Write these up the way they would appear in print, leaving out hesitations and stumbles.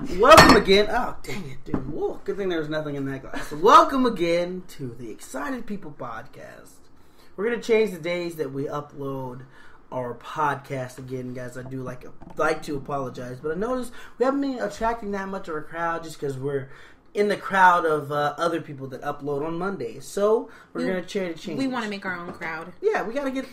Welcome again. Oh, dang it, dude. Whoa, good thing there was nothing in that glass. Welcome again to the Excited People podcast. We're going to change the days that we upload our podcast again, guys. I do like to apologize, but I noticed we haven't been attracting that much of a crowd just because we're in the crowd of other people that upload on Mondays. So we're going to change. We want to make our own crowd. Yeah, we gotta get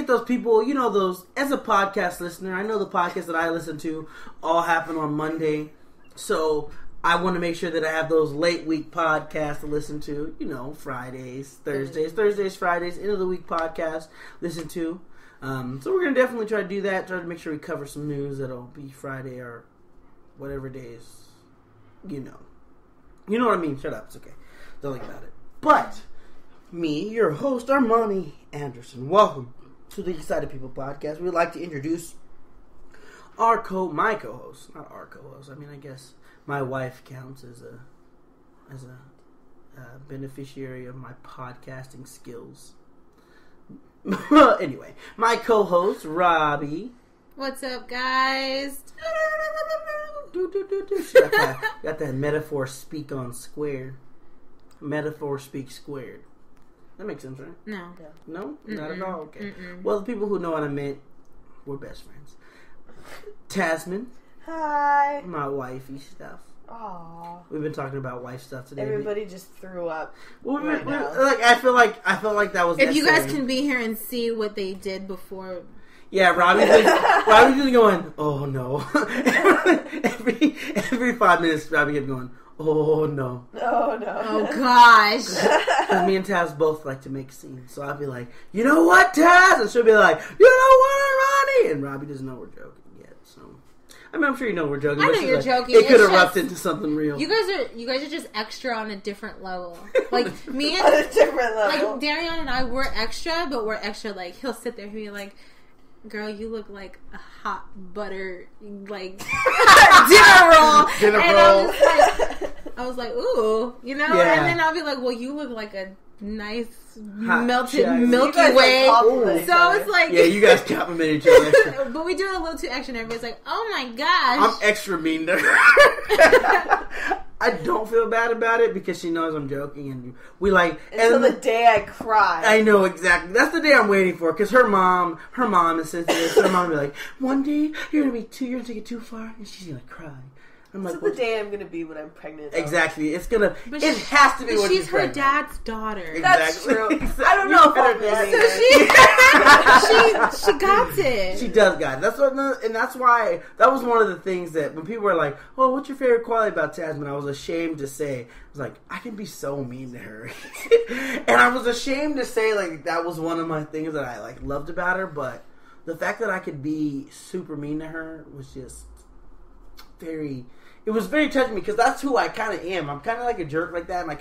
those people. You know, those as a podcast listener. I know the podcasts that I listen to all happen on Monday, so I want to make sure that I have those late week podcasts to listen to. You know, Fridays, Thursdays, Fridays, end of the week podcast listen to. So we're gonna definitely try to do that. Try to make sure we cover some news that'll be Friday or whatever days. You know what I mean. Shut up. It's okay. Don't think about it. But me, your host, Armani Anderson. Welcome to the Excited People podcast. We'd like to introduce my co-host. Not our co-host. I mean, I guess my wife counts as a beneficiary of my podcasting skills. Anyway, my co-host, Robbie. What's up, guys? Got that metaphor speak on square. Metaphor speak squared. That makes sense, right? No. No? Not at all? Okay. Mm-mm. Well, the people who know what I meant, we're best friends. Tasman. Hi. My wifey stuff. Aww. We've been talking about wife stuff today. Everybody just threw up. Well, right now. I feel like that was. If you guys can be here and see what they did before. Yeah, Robbie's just going, oh no. every 5 minutes, Robbie kept going, oh no. Oh no. Oh gosh. Because me and Taz both like to make scenes. So I'll be like, you know what, Taz? And she'll be like, you know what, Ronnie? And Robbie doesn't know we're joking yet. So, I mean, I'm sure you know we're joking. I know you're joking. It could erupt into something real. You guys are just extra on a different level. Like me and on a different level. Like Darion and I, we're extra, but we're extra. Like he'll sit there and be like, "Girl, you look like a hot butter like dinner roll." I was like, "Ooh," you know. Yeah. And then I'll be like, "Well, you look like a nice hot melted child. Milky Way." So it's like, yeah, you guys compliment each other. But we do it a little too extra, and everybody's like, "Oh my gosh!" I'm extra mean to her. I don't feel bad about it because she knows I'm joking, and we like until the day I cry. I know exactly. That's the day I'm waiting for because her mom is sensitive. So her mom will be like, one day you're gonna take it too far, and she's gonna cry. I'm like, the day I'm gonna be when I'm pregnant. Though. Exactly. It has to be when she's her pregnant. Dad's daughter. Exactly. That's true. Exactly. I don't know if I'm she got it. She does got it. That's why that was one of the things that when people were like, "Oh, what's your favorite quality about Tasman?" I was ashamed to say, I was like, I can be so mean to her, and I was ashamed to say like that was one of my things that I like loved about her. But the fact that I could be super mean to her was just it was very touching me because that's who I kind of am. I'm kind of like a jerk like that, and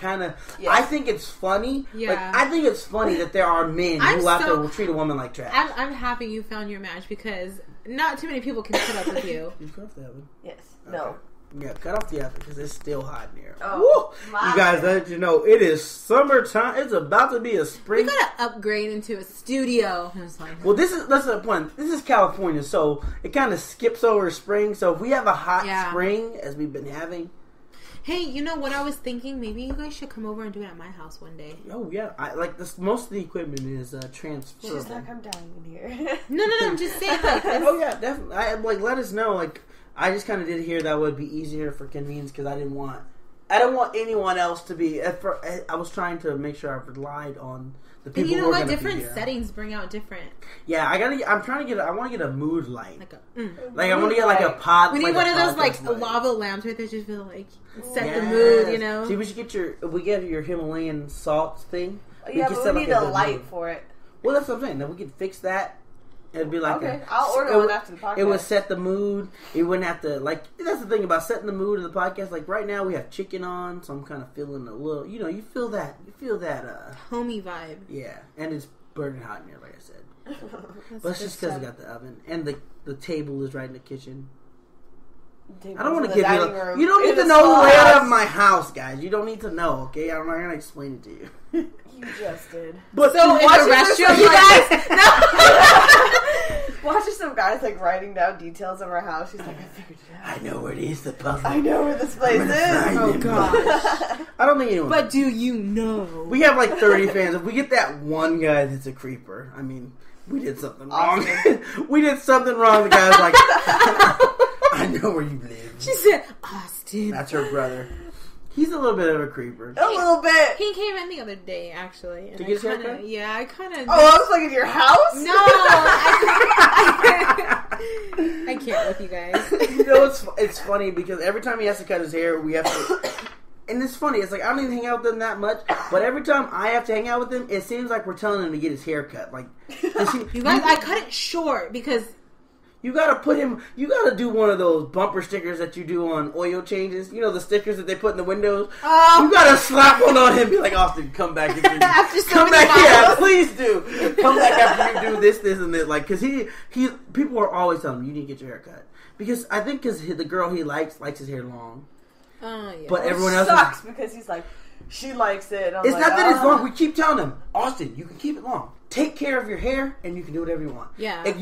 I think it's funny. Yeah. Like, I think it's funny that there are men who out there will treat a woman like trash. I'm happy you found your match because not too many people can put up with you. Did you cut off the oven? Yes. Okay. No. Yeah, cut off the oven because it's still hot in here. Oh, you guys, let you know, it is summertime. It's about to be a spring. We gotta upgrade into a studio. Well, that's the point. This is California, so it kind of skips over spring. So if we have a hot spring, as we've been having. Hey, you know what I was thinking? Maybe you guys should come over and do it at my house one day. Oh yeah, I like this. Most of the equipment is transferable. She's like, I'm dying in here. No, I'm just saying. Like, oh yeah, definitely. Let us know. Like, I just kind of did hear that would be easier for convenience because I don't want anyone else to be. I was trying to make sure I relied on the people. And you know who are what? gonna Different be here. settings bring out different. Yeah, I want to get a mood light. Like I want to get like a pod. We need one of those like lava lamps right there, just feel like set the mood. You know. See, we should get your Himalayan salt thing. Yeah, but we need a light for it. Well, that's what I'm saying. Then we could fix that. It'd be like I'll order one after the podcast. It would set the mood. It wouldn't have to That's the thing about setting the mood of the podcast. Like right now, we have chicken on, so I'm kind of feeling a little. You know, you feel that homey vibe. Yeah, and it's burning hot in here, like I said. But it's just because I got the oven and the table is right in the kitchen. I don't want to give you. You don't need to know the layout of my house, guys. You don't need to know. Okay, I'm not gonna explain it to you. You just did. But so in the restroom, you guys. No. Watching some guys like writing down details of our house. She's like, I figured it out. I know where it is, the puzzle. I know where this place is. Oh gosh. I don't think anyone. But do you know? We have like 30 fans. If we get that one guy that's a creeper, I mean, we did something wrong. We did something wrong. The guy was like, I know where you live. She said, Austin. That's her brother. He's a little bit of a creeper. A little bit. He came in the other day, actually. And to get his haircut? Yeah, I kind of... Oh, I was like, in your house? No! I can't with you guys. You know, it's funny because every time he has to cut his hair, we have to... And it's funny. It's like, I don't even hang out with him that much. But every time I have to hang out with him, it seems like we're telling him to get his hair cut. Like, you guys, I cut it short because... You gotta do one of those bumper stickers that you do on oil changes. You know, the stickers that they put in the windows? Oh. You gotta slap one on him and be like, Austin, come back. Come back, yeah, please do. Come back after you do this, and this. Like, cause people are always telling him, you need to get your hair cut. Because I think cause the girl he likes his hair long. Oh, yeah. But everyone else sucks because he's like, she likes it. It's like, not that it's long. We keep telling him, Austin, you can keep it long. Take care of your hair, and you can do whatever you want. Yeah. If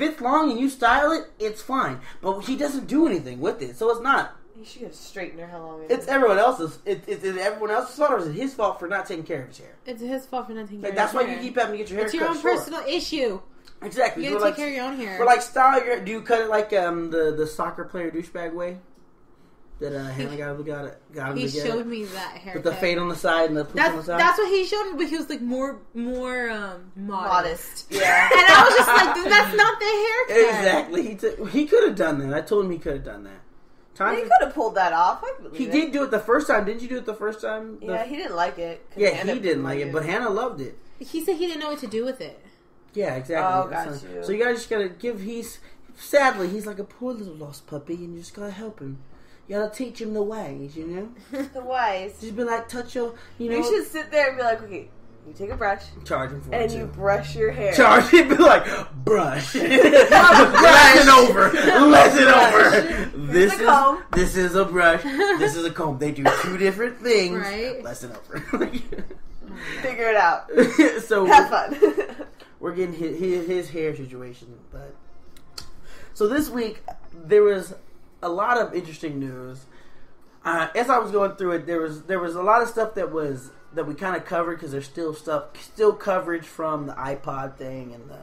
it's long and you style it, it's fine. But she doesn't do anything with it, so it's not. You should have straightened her how long. It's everyone else's. It's everyone else's fault, or is it his fault for not taking care of his hair? It's his fault for not taking care of his hair. That's why you keep having to get your hair cut short. It's your own short. personal issue. Exactly. You gotta take care of your own hair. For like style your hair, do you cut it like the soccer player douchebag way? That Hannah got him he to get showed me that haircut. with the fade on the side and the poof on the side. That's what he showed me, but he was like more modest. Yeah, and I was just like, that's not the haircut. Exactly. He could have done that. I told him he could have done that. He could have pulled that off. He did do it the first time. Didn't you do it the first time? Yeah, he didn't like it. Yeah, he didn't like it, but Hannah loved it. He said he didn't know what to do with it. Yeah, exactly. Oh, got you. So you guys just gotta give. Sadly, he's like a poor little lost puppy, and you just gotta help him. You gotta teach him the ways, you know? The ways. Just be like, touch your, You should sit there and be like, okay, you take a brush. Charge him for it. And you brush your hair. Charge him, be like, brush. Lesson over. Lesson over. This is a brush. This is a comb. They do two different things. Right. Lesson over. Figure it out. So have fun. We're getting his hair situation. But so this week, there was a lot of interesting news. As I was going through it, there was a lot of stuff that we kind of covered because there's still coverage from the iPod thing and the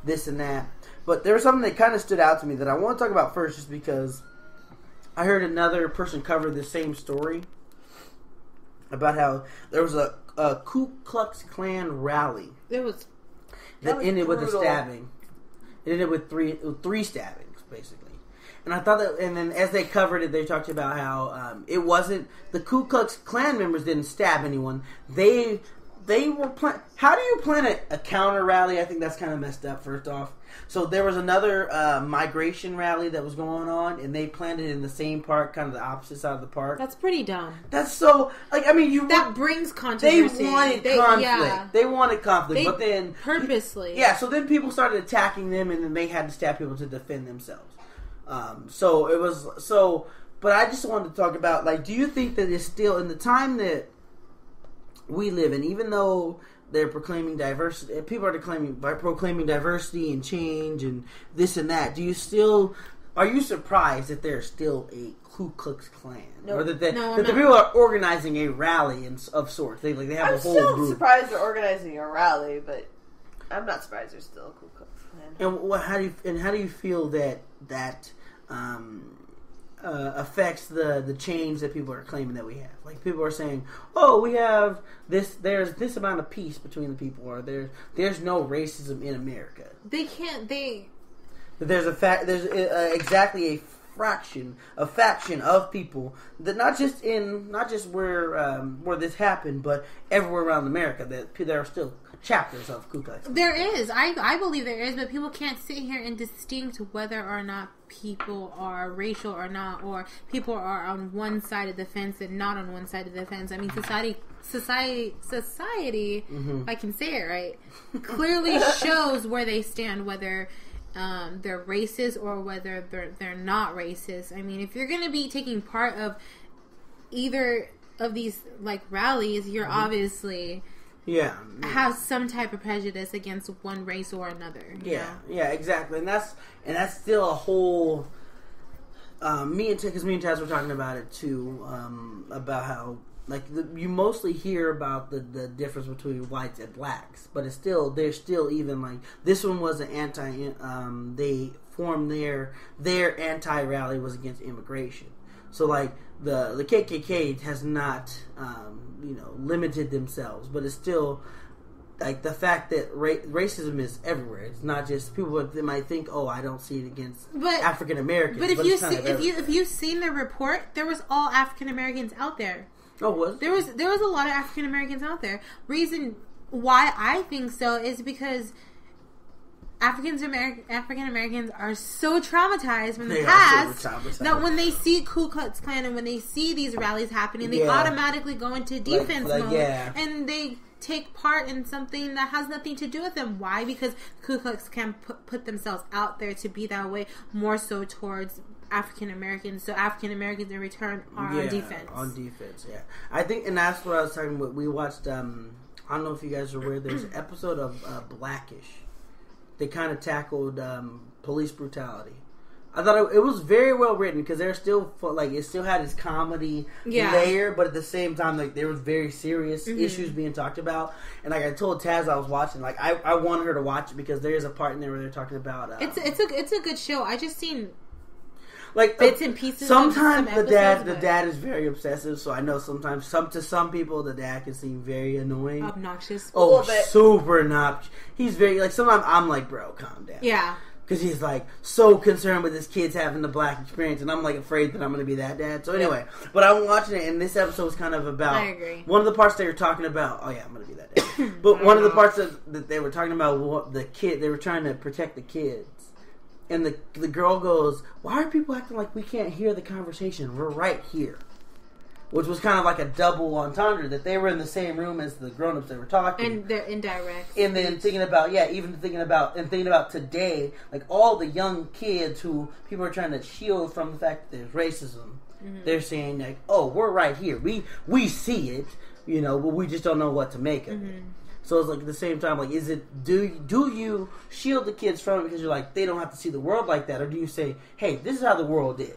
this and that. But there was something that kind of stood out to me that I want to talk about first, just because I heard another person cover the same story about how there was a Ku Klux Klan rally. That ended with a stabbing. It ended with three stabbings, basically. And I thought that, and then as they covered it, they talked about how it wasn't the Ku Klux Klan members didn't stab anyone. They were how do you plan a counter rally? I think that's kind of messed up. First off, so there was another migration rally that was going on, and they planned it in the same park, kind of the opposite side of the park. That's pretty dumb. That's so that brings controversy. They wanted conflict. Yeah. They wanted conflict, but then purposely. Yeah, so then people started attacking them, and then they had to stab people to defend themselves. But I just wanted to talk about, like, do you think that it's still in the time that we live in, even though they're proclaiming diversity, people are proclaiming diversity and change and this and that, are you surprised that there's still a Ku Klux Klan? No. Or that the people are organizing a rally of sorts? They have a whole group. I'm still surprised they're organizing a rally, but I'm not surprised there's still a Ku Klux Klan. And how do you feel that affects the change that people are claiming that we have? Like, people are saying, "Oh, we have this. There's this amount of peace between the people, or there's no racism in America." There's exactly a faction of people that not just where this happened, but everywhere around America, that there are still chapters of Ku Klux Klan. There is. I believe there is, but people can't sit here and distinct whether or not people are racial or not, or people are on one side of the fence and not on one side of the fence. I mean, society, if I can say it right, clearly shows where they stand, whether they're racist or whether they're not racist. I mean, if you're going to be taking part of either of these, like, rallies, you're obviously have some type of prejudice against one race or another. Yeah, exactly, and that's still a whole. Me and Taz were talking about it too, about how you mostly hear about the difference between whites and blacks, but there's still even this one was an anti. They formed their anti rally was against immigration, so the KKK has not limited themselves, but it's still the fact that racism is everywhere. It's not just people that might think, oh, I don't see it against African Americans. But if you've seen the report, there was all African Americans out there. Oh, was there was a lot of African Americans out there. Reason why I think so is because African Americans are so traumatized from the past that when they see Ku Klux Klan and when they see these rallies happening, they automatically go into defense mode and they take part in something that has nothing to do with them. Why? Because Ku Klux Klan put themselves out there to be that way, more so towards African Americans. So African Americans in return are on defense. On defense, yeah. I think, and that's what I was talking about. We watched. I don't know if you guys are aware. There's an episode of Blackish. They kind of tackled police brutality. I thought it was very well written because they're still it still had its comedy layer, but at the same time there was very serious issues being talked about. And I told Taz I was watching, I wanted her to watch it because there is a part in there where they're talking about. It's a good show. I just seen bits and pieces. Sometimes the dad is very obsessive, so I know sometimes to some people the dad can seem very annoying, obnoxious. Oh, super obnoxious. He's very sometimes I'm like, bro, calm down. Yeah. Because he's so concerned with his kids having the black experience, and I'm afraid that I'm going to be that dad. So anyway, but I'm watching it, and this episode was kind of about. I agree. One of the parts they were talking about. Oh yeah, I'm going to be that dad. But one of the parts that they were talking about the kid, they were trying to protect the kids, and the girl goes, "Why are people acting like we can't hear the conversation? We're right here." Which was kind of like a double entendre that they were in the same room as the grown-ups that were talking. And they're indirect. And then thinking about today, all the young kids who people are trying to shield from the fact that there's racism. Mm-hmm. They're saying oh, we're right here. We see it, but we just don't know what to make of it. So it's at the same time, is it, do you shield the kids from it because you're they don't have to see the world like that? Or do you say, hey, this is how the world is?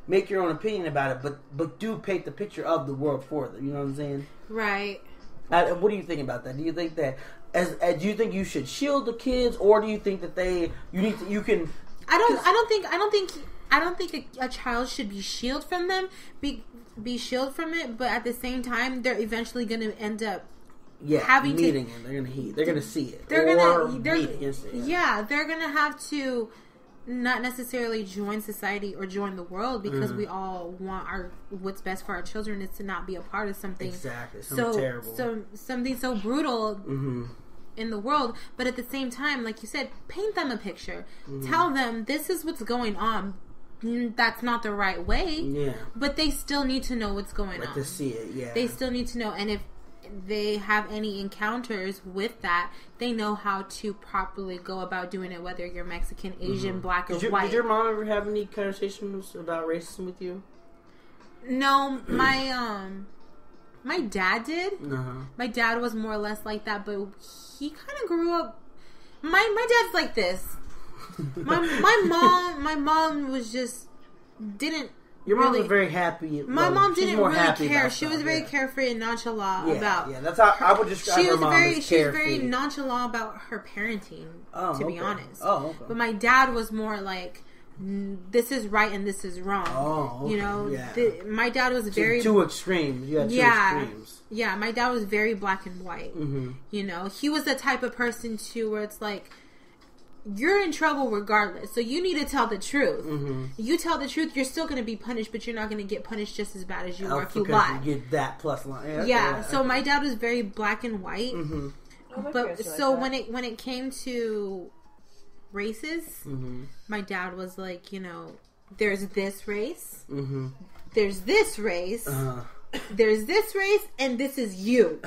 Make your own opinion about it, but do paint the picture of the world for them. You know what I'm saying? Right. What do you think about that? Do you think that do you think you should shield the kids, or do you think that I don't think a child should be shielded from them. Be shielded from it, but at the same time, they're eventually going to end up. Having meeting it. They're gonna see it. They're meet against it. Yeah, they're gonna have to. Not necessarily join society or join the world because we all want what's best for our children is to not be a part of something terrible, something so brutal in the world. But at the same time, like you said, paint them a picture. Tell them this is what's going on. That's not the right way. Yeah, but they still need to know what's going on to see it. Yeah, they still need to know, and if they have any encounters with that, they know how to properly go about doing it, whether you're Mexican, Asian, black, or white. Did your mom ever have any conversations about racism with you? No, my dad did. Uh-huh. My dad was more or less like that, but he kind of grew up. My dad's like this. My mom was just didn't. Your mom was very happy. My mom didn't really care. She was very carefree and nonchalant about. Yeah, that's how I would describe her mom as carefree. She was very nonchalant about her parenting, to be honest. Oh, okay. But my dad was more like, this is right and this is wrong. Oh, okay. My dad was very... Two extremes. You had two extremes. Yeah, my dad was very black and white. Mm-hmm. He was the type of person, too, where it's like, you're in trouble regardless, so you need to tell the truth. Mm-hmm. You tell the truth, you're still going to be punished, but you're not going to get punished just as bad as you were if you lie. You get that plus line. So my dad was very black and white. Mm-hmm. But so when it came to races, my dad was like, there's this race, there's this race, there's this race, and this is you.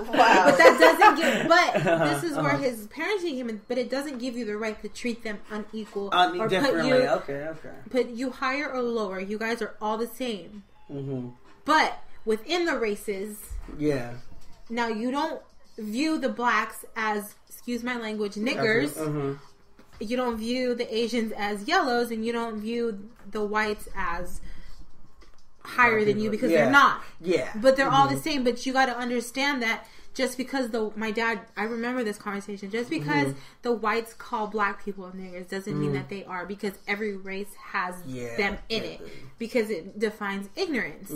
Wow. But that doesn't give. But this is where his parenting came in. But it doesn't give you the right to treat them unequal or differently. Put you higher or lower. You guys are all the same. Mm-hmm. But within the races, Yeah. Now, you don't view the blacks as, excuse my language, niggers. You don't view the Asians as yellows, and you don't view the whites as higher than you, because they're not. Yeah. But they're all the same. But you got to understand that just because my dad, I remember this conversation, just because the whites call black people niggers doesn't mean that they are, because every race has them in it, because it defines ignorance.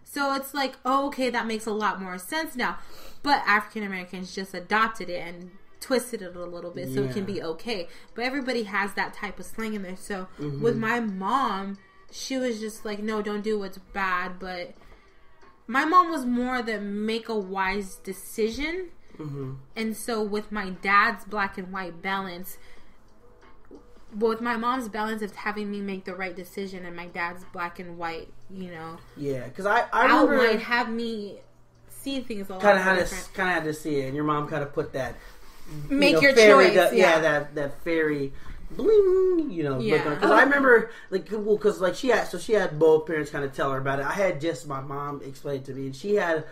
So it's like, oh, okay, that makes a lot more sense now. But African Americans just adopted it and twisted it a little bit so it can be okay. But everybody has that type of slang in there. So with my mom, she was just like, no, don't do what's bad. But my mom was more the make a wise decision. And so with my dad's black and white balance, with my mom's balance of having me make the right decision, and my dad's black and white, you know. Yeah, because I remember outline have me see things a lot different. Kind of had to see it, and your mom kind of put that make your choice. That fairy bling, you know. Because I remember, like, well, because like she had both parents kind of tell her about it. I had just my mom explain it to me, and she had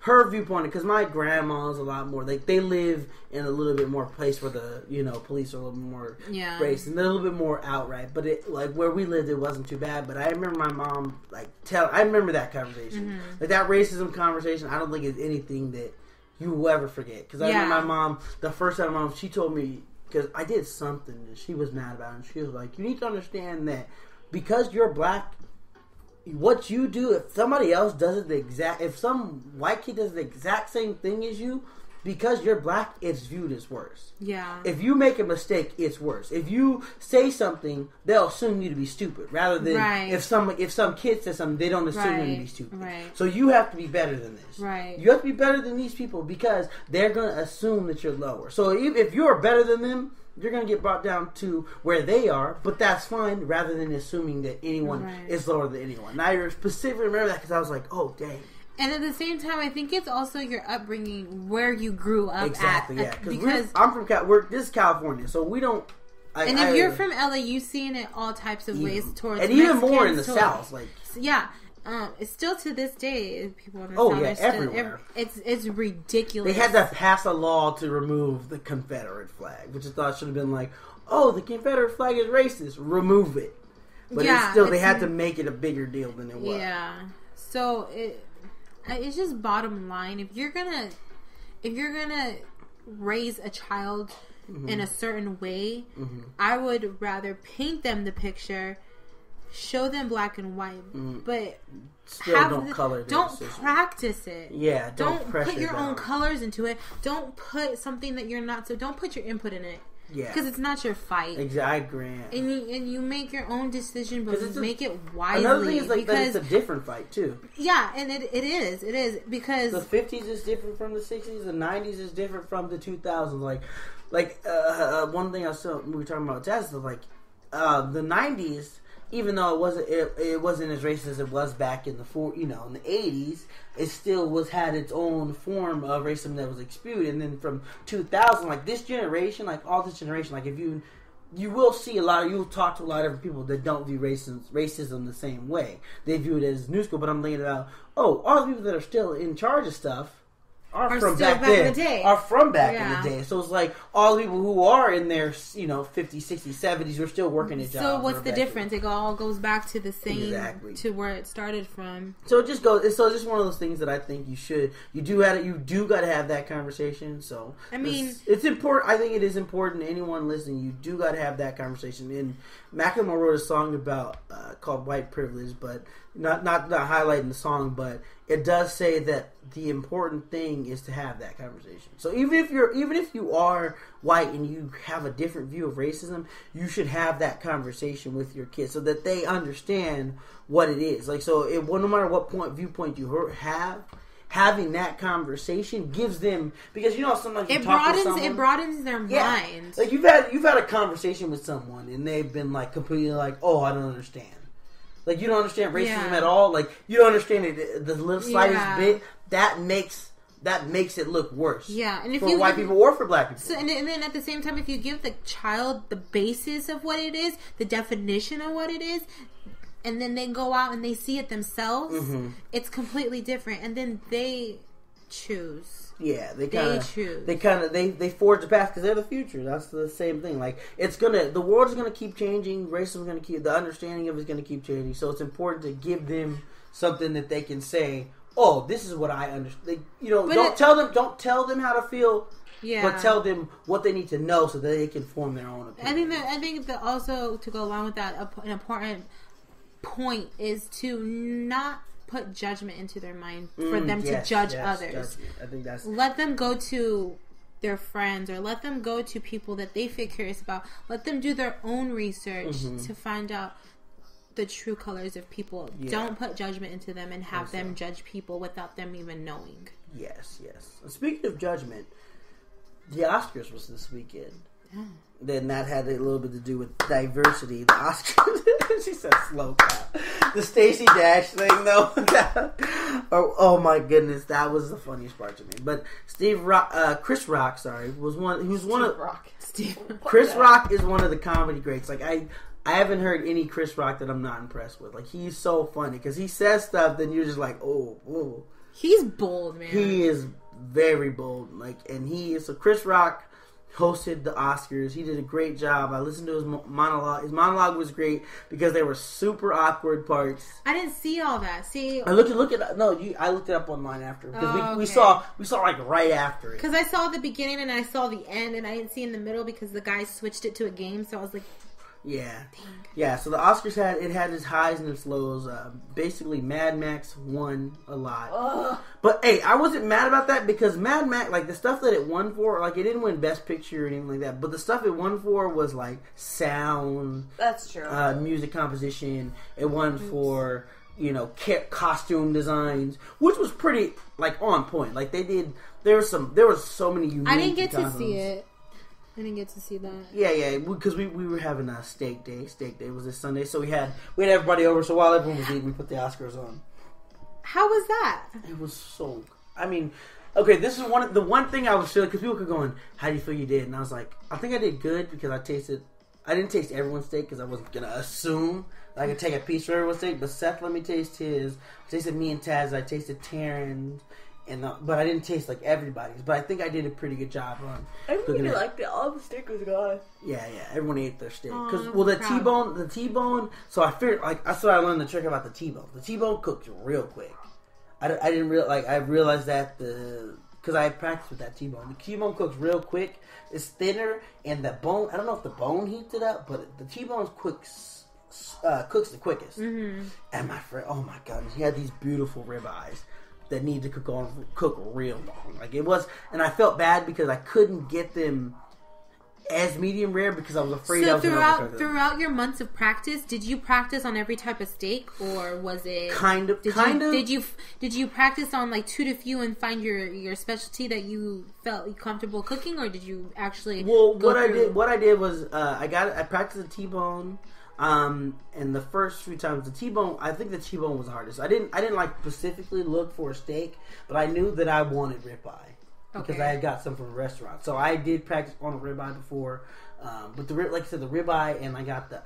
her viewpoint, because my grandma's a lot more, like, they live in a little bit more place where the, you know, police are a little more racist, and they're a little bit more outright, but it, like, where we lived, it wasn't too bad. But I remember my mom, like, I remember that conversation, like, that racism conversation. I don't think it's anything that you will ever forget, because I remember my mom, the first time she told me, because I did something and she was mad about it, and she was like, you need to understand that because you're black, what you do, if somebody else does it if some white kid does the exact same thing as you, because you're black, it's viewed as worse. Yeah. If you make a mistake, it's worse. If you say something, they'll assume you to be stupid, rather than if some kid says something, they don't assume you to be stupid. Right. So you have to be better than this. Right. You have to be better than these people, because they're going to assume that you're lower. So if you're better than them, you're going to get brought down to where they are, but that's fine, rather than assuming that anyone is lower than anyone. Now, I specifically remember that because I was like, oh, dang. And at the same time, I think it's also your upbringing, where you grew up exactly, at. Because I'm from this is California, so we don't... if you're from LA, you've seen it all types of ways towards and even Mexicans, more in the South. Like, yeah. It's still to this day, people in the South are everywhere. It's ridiculous. They had to pass a law to remove the Confederate flag, which I thought should have been like, oh, the Confederate flag is racist, remove it. But they had to make it a bigger deal than it was. Yeah. So it's just bottom line. If you're gonna raise a child in a certain way, I would rather paint them the picture, show them black and white, but still don't practice it. Yeah, don't put your own colors into it. Don't put something that you're not. So don't put your input in it. Yeah, because it's not your fight. Exactly, I agree. And you make your own decision, but make it wisely. Another thing is like that it's a different fight too. Yeah, and it is because the 50s is different from the 60s. The 90s is different from the 2000s. Like one thing we were talking about jazz is like the 90s. Even though it wasn't as racist as it was back in the 80s, it still had its own form of racism that was spewed. And then from 2000, like this generation, like all this generation, like if you will see you'll talk to a lot of people that don't view racism the same way. They view it as new school. But I'm thinking about all the people that are still in charge of stuff are from back in the day. Are from back in the day. So it's like all the people who are in their 50s, 60s, 70s are still working at jobs. So what's the difference? It all goes back to the same to where it started from. So it just goes. So it's just one of those things that I think you do got to have that conversation. So I mean, it's important. I think it is important. Anyone listening, you do got to have that conversation. And Macklemore wrote a song about called "White Privilege," but not highlighting the song, but it does say that the important thing is to have that conversation. So even if you are white and you have a different view of racism, you should have that conversation with your kids so that they understand what it is. Like, so no matter what viewpoint you have, having that conversation gives them, because sometimes you talk to someone, it broadens their mind. Like you've had a conversation with someone and they've been like completely like, oh, I don't understand. Like, you don't understand racism at all. Like, you don't understand it, the little slightest bit. That makes it look worse. Yeah, and for white people or for black people. So, and then at the same time, if you give the child the basis of what it is, the definition of what it is, and then they go out and they see it themselves, it's completely different. And then they choose. Yeah, they choose. They forge the path because they're the future. That's the same thing. Like the world's gonna keep changing. Racism's gonna keep, the understanding of it's gonna keep changing. So it's important to give them something that they can say, "Oh, this is what I understand." Don't tell them how to feel. Yeah. But tell them what they need to know so that they can form their own opinion. I think that also, to go along with that, an important point is to not put judgment into their mind for them to judge others. I think that's... Let them go to their friends or let them go to people that they feel curious about. Let them do their own research to find out the true colors of people. Yeah. Don't put judgment into them and have them judge people without them even knowing. Yes. And speaking of judgment, the Oscars was this weekend. Yeah. Then that had a little bit to do with diversity. The Oscars, she said slow clap. The Stacey Dash thing, though. Oh my goodness, that was the funniest part to me. But Chris Rock, was one. He was one of Rock. Chris Rock is one of the comedy greats. Like I haven't heard any Chris Rock that I'm not impressed with. Like he's so funny because he says stuff, then you're just like, oh. He's bold, man. He is very bold. So Chris Rock hosted the Oscars. He did a great job. I listened to his monologue. His monologue was great because there were super awkward parts. I didn't see all that. See, I looked it up online after because we saw like right after it. Because I saw the beginning and I saw the end and I didn't see in the middle because the guy switched it to a game. So I was like, yeah. Dang. Yeah. So the Oscars had its highs and its lows. Basically, Mad Max won a lot. Ugh. But hey, I wasn't mad about that because Mad Max, like the stuff that it won for, like it didn't win Best Picture or anything like that. But the stuff it won for was like sound. That's true. Music composition. It won for costume designs, which was pretty like on point. Like they did. There was so many unique. I didn't get to see it. I didn't get to see that. Yeah, because we were having a steak day. Steak day was this Sunday, so we had everybody over. So while everyone was eating, we put the Oscars on. How was that? It was so. I mean, okay, this is the one thing I was feeling because people were going, "How do you feel you did?" And I was like, "I think I did good because I didn't taste everyone's steak because I wasn't gonna assume that I could take a piece from everyone's steak." But Seth let me taste his. I tasted me and Taz. I tasted Taryn's. But I didn't taste like everybody's. But I think I did a pretty good job on. I really liked it. All the steak was gone. Yeah. Everyone ate their steak because the T-bone. So I figured that's what I learned the trick about the T-bone. The T-bone cooks real quick. I didn't realize. I realized that because I had practiced with that T-bone. The T-bone cooks real quick. It's thinner, and the bone. I don't know if the bone heats it up, but the T-bone cooks the quickest. Mm-hmm. And my friend, oh my god, he had these beautiful ribeyes that need to cook real long. Like it was, and I felt bad because I couldn't get them as medium rare because I was afraid. So throughout your months of practice, did you practice on every type of steak, or was it kind of? Did you practice on like two to few and find your specialty that you felt comfortable cooking, or did you actually? Well, what I did was I practiced the T-bone. And the first few times I think the T-bone was the hardest. I didn't like specifically look for a steak, but I knew that I wanted ribeye because I had got some from a restaurant. So I did practice on a ribeye before, but like I said, the ribeye and I got the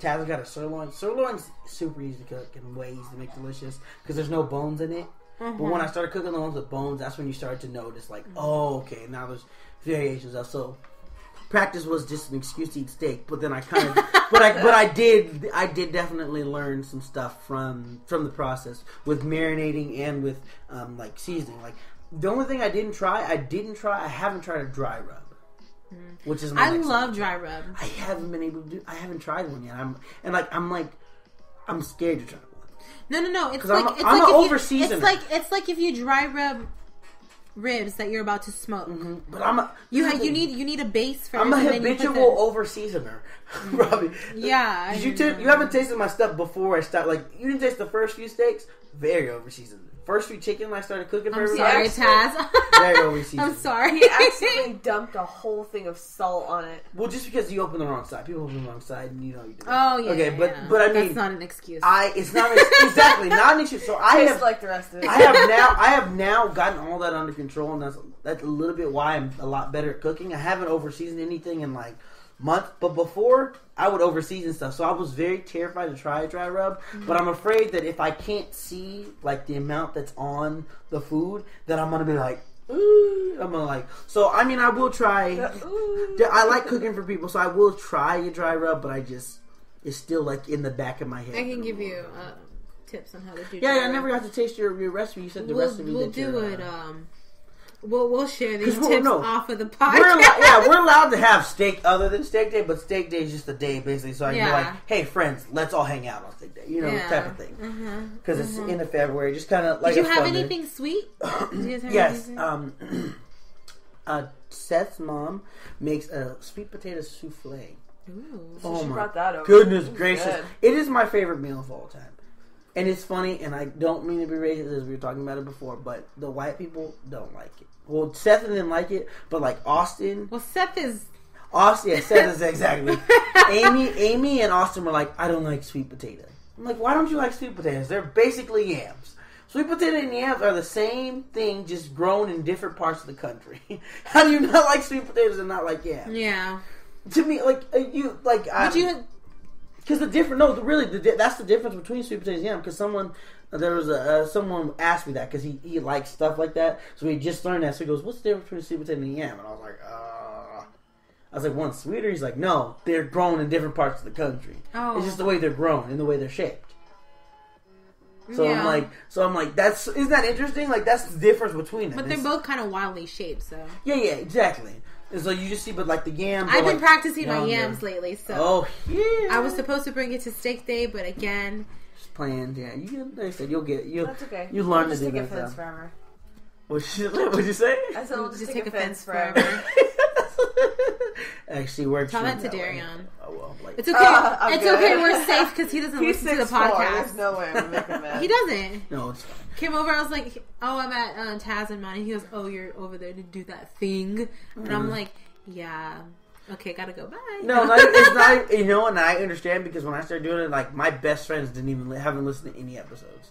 Taz got a sirloin. Sirloin's super easy to cook and way easy to make delicious because there's no bones in it. Mm-hmm. But when I started cooking the ones with bones, that's when you start to notice like, oh, okay, now there's variations of so. Practice was just an excuse to eat steak, but then I kind of, I did definitely learn some stuff from the process with marinating and with like seasoning. Like the only thing I haven't tried a dry rub, which is I love dry rub. I haven't been able to do. I haven't tried one yet. I'm scared to try one. No. It's like if you dry rub ribs that you're about to smoke. Mm-hmm. But you need a base first. I'm a habitual over seasoner, Robbie. Yeah, you haven't tasted my stuff before I start. Like you didn't taste the first few steaks, very over seasoned. First few chicken I started cooking for everybody. I'm sorry, Taz. Very over seasoned. I'm sorry. He accidentally dumped a whole thing of salt on it. Well, just because you opened the wrong side, people open the wrong side, and you know you did. Oh yeah. Okay, but I mean that's not an excuse. It's not exactly not an excuse. So I have like the rest of it. I have now gotten all that under control, and that's a little bit why I'm a lot better at cooking. I haven't over seasoned anything in like month. But before, I would overseason stuff. So I was very terrified to try a dry rub. Mm-hmm. But I'm afraid that if I can't see like the amount that's on the food, that I'm going to be like, ooh. I'm going to like... So, I mean, I will try... I like cooking for people, so I will try a dry rub, but I just... It's still like in the back of my head. I can give you tips on how to do dry rub. I never got to taste your recipe. You said the recipe we'll do it... We'll share these tips off of the podcast. We're allowed to have steak other than steak day, but steak day is just a day basically. So I can be like, hey friends, let's all hang out on steak day, type of thing. Because it's in the February, just kind of like. Did you have anything sweet? Yes. Seth's mom makes a sweet potato souffle. Ooh, so she brought that over. Goodness gracious! Good. It is my favorite meal of all time. And it's funny, and I don't mean to be racist as we were talking about it before, but the white people don't like it. Well, Seth didn't like it, but like Austin... Well, Seth is... Seth is exactly. Amy and Austin were like, I don't like sweet potato. I'm like, why don't you like sweet potatoes? They're basically yams. Sweet potato and yams are the same thing, just grown in different parts of the country. How do you not like sweet potatoes and not like yams? Yeah. To me, like, you... like. But you... Because that's the difference between sweet potatoes and yam. Because someone asked me that because he likes stuff like that. So he just learned that. So he goes, "What's the difference between sweet potato and yam?" And I was like, "One's sweeter." He's like, "No, they're grown in different parts of the country. Oh. It's just the way they're grown and the way they're shaped." So I'm like, isn't that interesting? Like that's the difference between them. But they're both kind of wildly shaped, so yeah, exactly. And so you just see, but like the yams. I've been practicing my yams lately, so. Oh, yeah. I was supposed to bring it to steak day, but again. Just planned, yeah. Like I said, you'll get it. That's okay. You learn to do that. Just take offense forever. What'd you say? I said we'll just take offense forever. Actually works. Tell that to Darion. Oh, well. Like, it's okay. It's okay. We're safe because he doesn't listen to the podcast. There's no way I'm making that. He doesn't. No, it's fine. Came over. I was like, "Oh, I'm at Taz and mine." And he goes, "Oh, you're over there to do that thing," and I'm like. Yeah. Okay, gotta go. Bye. No, it's not. And I understand because when I started doing it, like my best friends haven't listened to any episodes.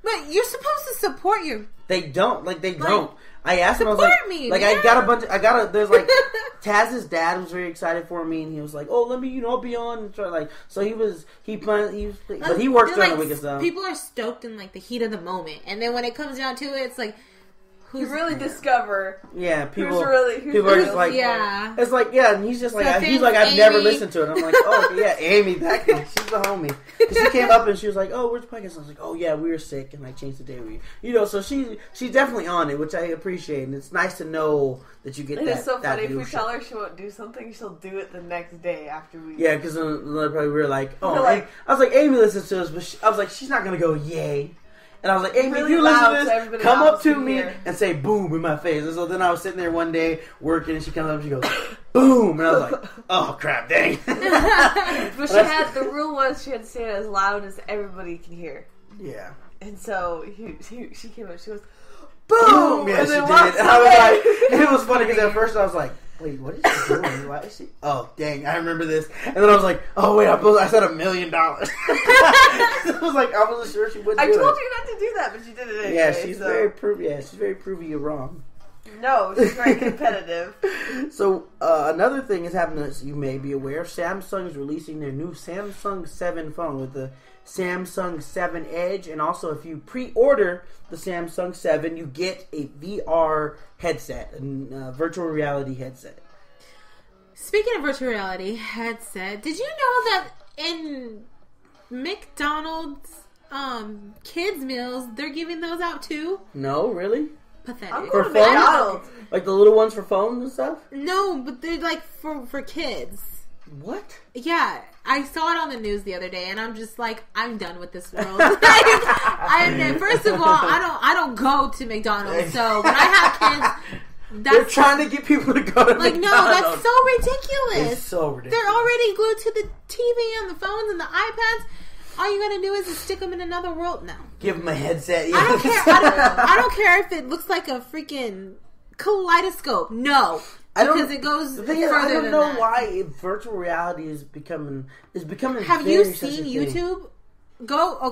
But you're supposed to support your. They don't. Like they don't. I asked him. I was like, me, like man. I got a bunch. There's like Taz's dad was very excited for me, and he was like, "Oh, let me, I'll be on." And try, like, so he was, but he works during the week and stuff. People are stoked in like the heat of the moment, and then when it comes down to it, it's like. You really discover. Yeah, people are just like, yeah. It's like, yeah, and he's just like, he's like, I've never listened to it. I'm like, oh, yeah, Amy, that she's the homie. Because she came up and she was like, oh, where's the podcast? I was like, oh, yeah, we were sick and I changed the day so she's definitely on it, which I appreciate. And it's nice to know that you get that. It's so funny. If we tell her she won't do something, she'll do it the next day after we. Yeah, because probably we were like, oh, I was like, Amy listens to us, but I was like, she's not going to go, yay. And I was like, Amy, really if you listen to this, come up to me and say boom in my face. And so then I was sitting there one day working and she comes up and she goes, boom. And I was like, oh, crap, dang. But the rule was she had to say it as loud as everybody can hear. Yeah. And so she came up, she goes, boom. Yeah, she did. And I was like, and it was funny because at first I was like, wait, what is she doing? Why is she? Oh, dang, I remember this. And then I was like, oh, wait, I said $1 million. I was like, I wasn't sure she would do it. I told you not to do that, but she did it anyway. Yeah, she's very proving you wrong. No, she's very competitive. So, another thing is happening that you may be aware of. Samsung is releasing their new Samsung 7 phone with the Samsung 7 Edge, and also if you pre-order the Samsung 7, you get a VR headset, a virtual reality headset. Speaking of virtual reality headset, did you know that in McDonald's kids meals, they're giving those out too? No, really? Pathetic. For phones? Like the little ones for phones and stuff? No, but they're like for kids. What? Yeah, I saw it on the news the other day, and I'm just like, I'm done with this world. First of all, I don't go to McDonald's, so when I have kids, they're trying to get people to go to McDonald's. No, that's so ridiculous. It's so ridiculous. They're already glued to the TV and the phones and the iPads. All you gotta do is just stick them in another world. No, give them a headset. Yeah. I don't care. I don't care if it looks like a freaking kaleidoscope. No. Because it goes further than that. I don't know why virtual reality is becoming. Have you seen YouTube? Go on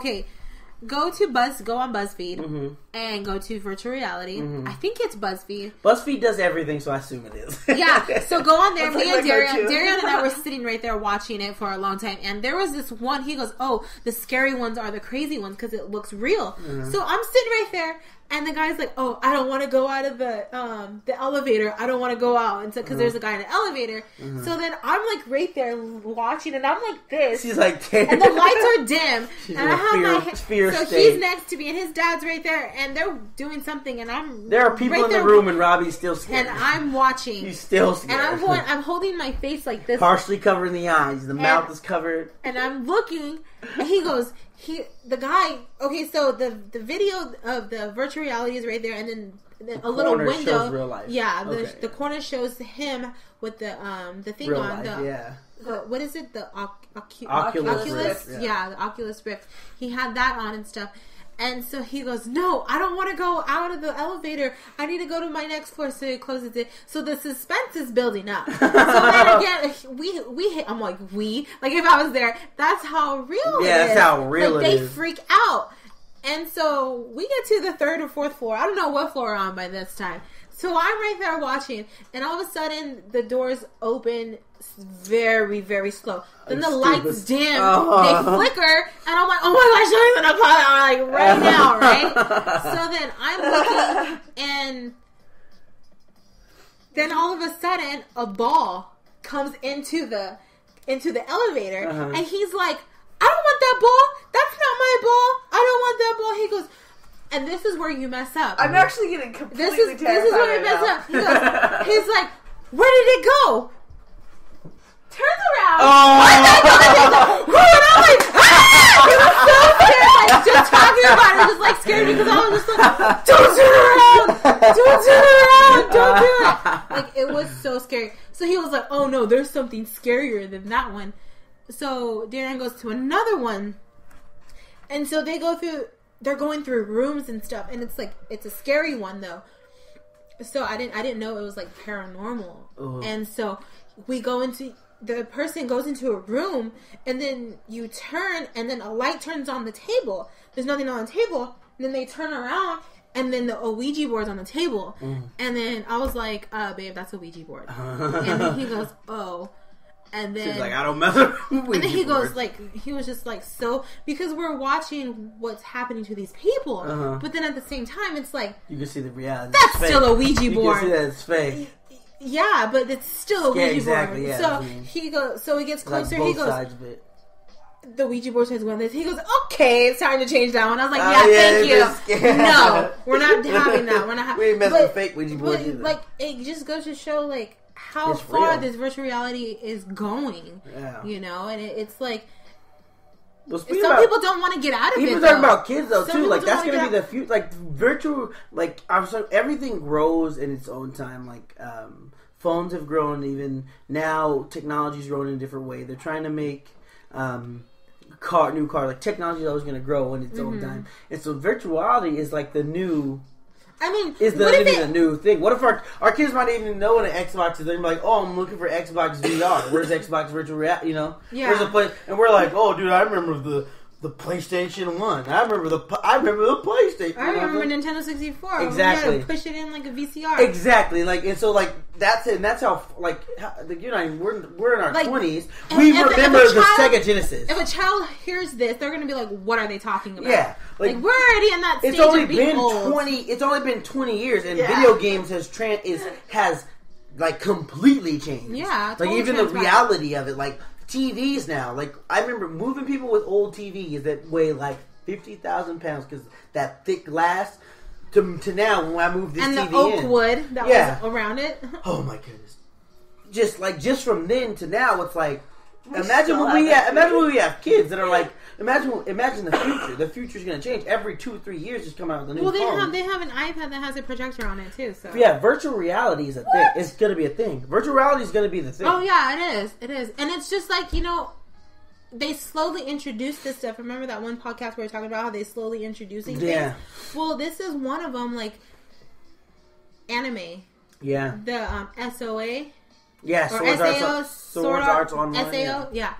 BuzzFeed, and go to virtual reality. Mm-hmm. I think it's BuzzFeed. BuzzFeed does everything, so I assume it is. Yeah, so go on there. That's Me like and my Darian, go-to. Darian and I were sitting right there watching it for a long time, and there was this one. He goes, "Oh, the scary ones are the crazy ones because it looks real." Mm-hmm. So I'm sitting right there, and the guy's like, "Oh, I don't want to go out of the elevator. I don't want to go out," and because there's a guy in the elevator. Mm-hmm. So then I'm like right there watching, and I'm like this. She's like, damn. And the lights are dim, She's and in I a have fear so state. he's next to me, and his dad's right there, and they're doing something, and I'm There are people right in the there, room, and Robbie's still scared. and I'm watching, He's still scared. and I'm holding my face like this, partially covering the eyes. The mouth is covered. and I'm looking, and he goes, the guy. Okay, so the video of the virtual reality is right there, and then a little corner window. shows real life. Yeah, Okay. the corner shows him with the thing Real on. life, yeah. What is it? The Oculus Oculus? Rift, Yeah, the Oculus Rift. He had that on and stuff. And so he goes, "No, I don't want to go out of the elevator. I need to go to my next floor." So he closes it. So the suspense is building up. So then again, we hit. I'm like, like if I was there, that's how real it is. Yeah, that's how real like, it they is. freak out. And so we get to the 3rd or 4th floor. I don't know what floor we're on by this time. So I'm right there watching, and all of a sudden the doors open very, very slow. Then the lights dim, they flicker, and I'm like, "Oh my gosh, I'm gonna like right now, right?" So then I'm looking, and then all of a sudden a ball comes into the elevator, and he's like, "I don't want that ball. That's not my ball. I don't want that ball." He goes, and this is where you mess up. I'm actually getting completely terrified. This is where you mess up. He goes, he's like, "Where did it go?" Turns around. Oh! And I'm like, "Ah!" He was so scared. Like, just talking about it just like scared me because I was just like, "Don't turn around! Don't turn around! Don't do it!" Like, it was so scary. So he was like, "Oh no, there's something scarier than that one." So Darren goes to another one, and so they're going through rooms and stuff, and it's a scary one though. So I didn't know it was like paranormal. Ugh. And so the person goes into a room, and then you turn, and then a light turns on the table. There's nothing on the table, and then they turn around, and then the Ouija board's on the table. And then I was like, "Babe, that's a Ouija board." And then he goes, "Oh." And then She's like, "I don't remember." And then he goes he was just like, so, because we're watching what's happening to these people, but then at the same time, it's like, you can see the reality. that's It's still fake. a Ouija board. You can see that it's fake. Yeah, but it's still a Ouija exactly, board. yeah, So I mean, he goes, so he gets Like closer. both He goes, sides of it. the Ouija board says one this. He goes, "Okay, it's time to change that one." I was like, Oh, "Yeah, yeah, thank you." No, we're not having that. We're not. We ain't messing with fake Ouija boards But either. like, it just goes to show like how It's far real. this virtual reality is going. Yeah. You know, and it's like. Well, Some speaking about- people don't want to get out of Even it. talking though. about kids though Some too, people like don't that's wanna gonna be get the future. Like virtual, like I'm sorry, everything grows in its own time. Like phones have grown, even now technology's grown in a different way. They're trying to make new car. Like technology is always gonna grow in its own time, and so virtuality is like the new. I mean, Is what if the new thing? What if our kids might even know what an Xbox is? They're gonna be like, "Oh, I'm looking for Xbox VR. Where's Xbox virtual reality? You know, Yeah. Where's the play?" And we're like, "Oh, dude, I remember the PlayStation 1. I remember the PlayStation. I remember Nintendo 64. Exactly. We had to push it in like a VCR. Exactly. Like, and so like that's it. And that's how like you know we're in our Like, 20s. and We if remember a the child- Sega Genesis. If a child hears this, they're going to be like, "What are they talking about?" Yeah, like we're already in that stage It's only of being been old. 20. It's only been 20 years, and Yeah. video games has like completely changed. Yeah, like totally even the transformed. reality of it. Like TVs now. Like I remember moving people with old TVs that weigh like 50,000 pounds because that thick glass. To now, when I moved this and TV the oak in, wood that was around it. oh my goodness! Just from then to now, it's like We imagine still when we have have, imagine when we have kids that are like imagine the future. The future's going to change every 2-3 years. Just come out with a new Well, phone. they have an iPad that has a projector on it too. So Yeah, virtual reality is a thing. It's going to be a thing. Virtual reality is going to be the thing. Oh yeah, it is, and it's just like, you know, they slowly introduce this stuff. Remember that one podcast where we were talking about how they slowly introducing things? Yeah. Well, this is one of them, like anime. Yeah. The SOA Yeah, or Swords SAO, Arts, Swords Arts Online. SAO, yeah.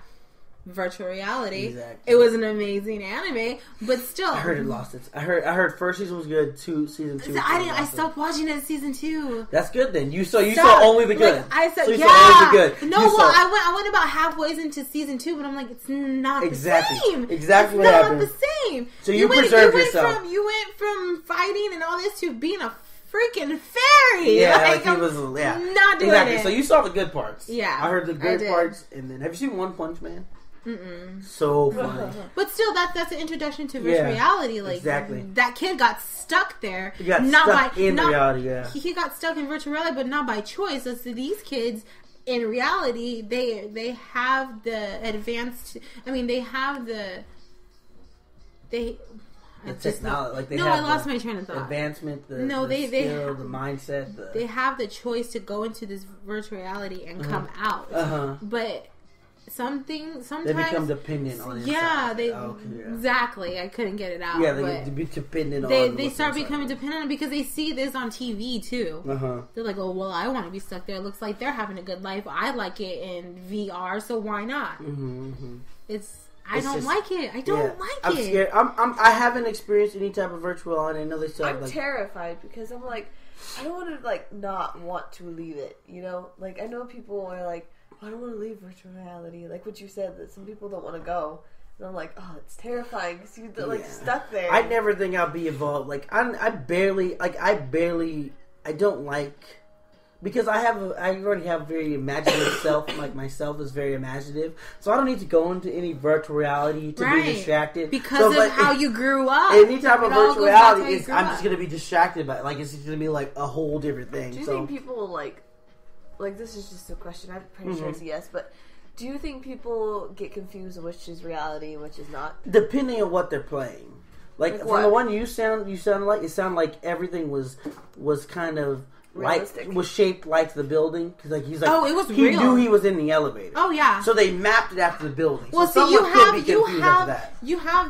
virtual reality. Exactly. It was an amazing anime, but still, I heard it lost its. I heard first season was good. Season two. I stopped watching it at season 2. That's good then. You saw only the good. Like, I said, so you yeah. saw only the good. No, I went about halfway into season 2, but I'm like, it's not the same. Exactly it's what not happened. the same. So you preserved yourself. You went from fighting and all this to being a freaking fairy. Yeah, like he was. Yeah, not doing it. So you saw the good parts. Yeah, I heard the good parts, and then have you seen One Punch Man? Mm-mm. So funny. But still, that's an introduction to virtual reality. Like exactly. That kid got stuck there. He got stuck in reality. Yeah, he got stuck in virtual reality, but not by choice. So these kids, in reality, they have the advanced. I mean, they have the technology. Like I lost my train of thought. Advancement. The skill, the mindset. They have the choice to go into this virtual reality and come out. But sometimes they become dependent on it. Yeah, exactly. I couldn't get it out. Yeah, they be dependent on. They start becoming dependent because they see this on TV too. They're like, oh well, I want to be stuck there. It looks like they're having a good life. I like it in VR, so why not? I don't like it. I'm scared. I haven't experienced any type of virtual reality. I know they still. I'm terrified because I'm like, I don't want to not want to leave it. You know, I know people are like, I don't want to leave virtual reality. Like what you said, that some people don't want to go. And I'm like, oh, it's terrifying because you're stuck there. I never think I'll be involved. I don't like. Because I already have a very imaginative self. Like myself is very imaginative, so I don't need to go into any virtual reality to be distracted because of how you grew up. Any type of virtual reality, I'm just gonna be distracted by it. It's just gonna be a whole different thing. Do you think people like this is just a question? I'm pretty sure it's a yes, but do you think people get confused on which is reality and which is not? Depending on what they're playing. From the one you sound like, it sounded like everything was kind of. Realistic. Was shaped like the building because he's like it was he real. knew he was in the elevator. Oh yeah. So they mapped it after the building. Well, so see, you have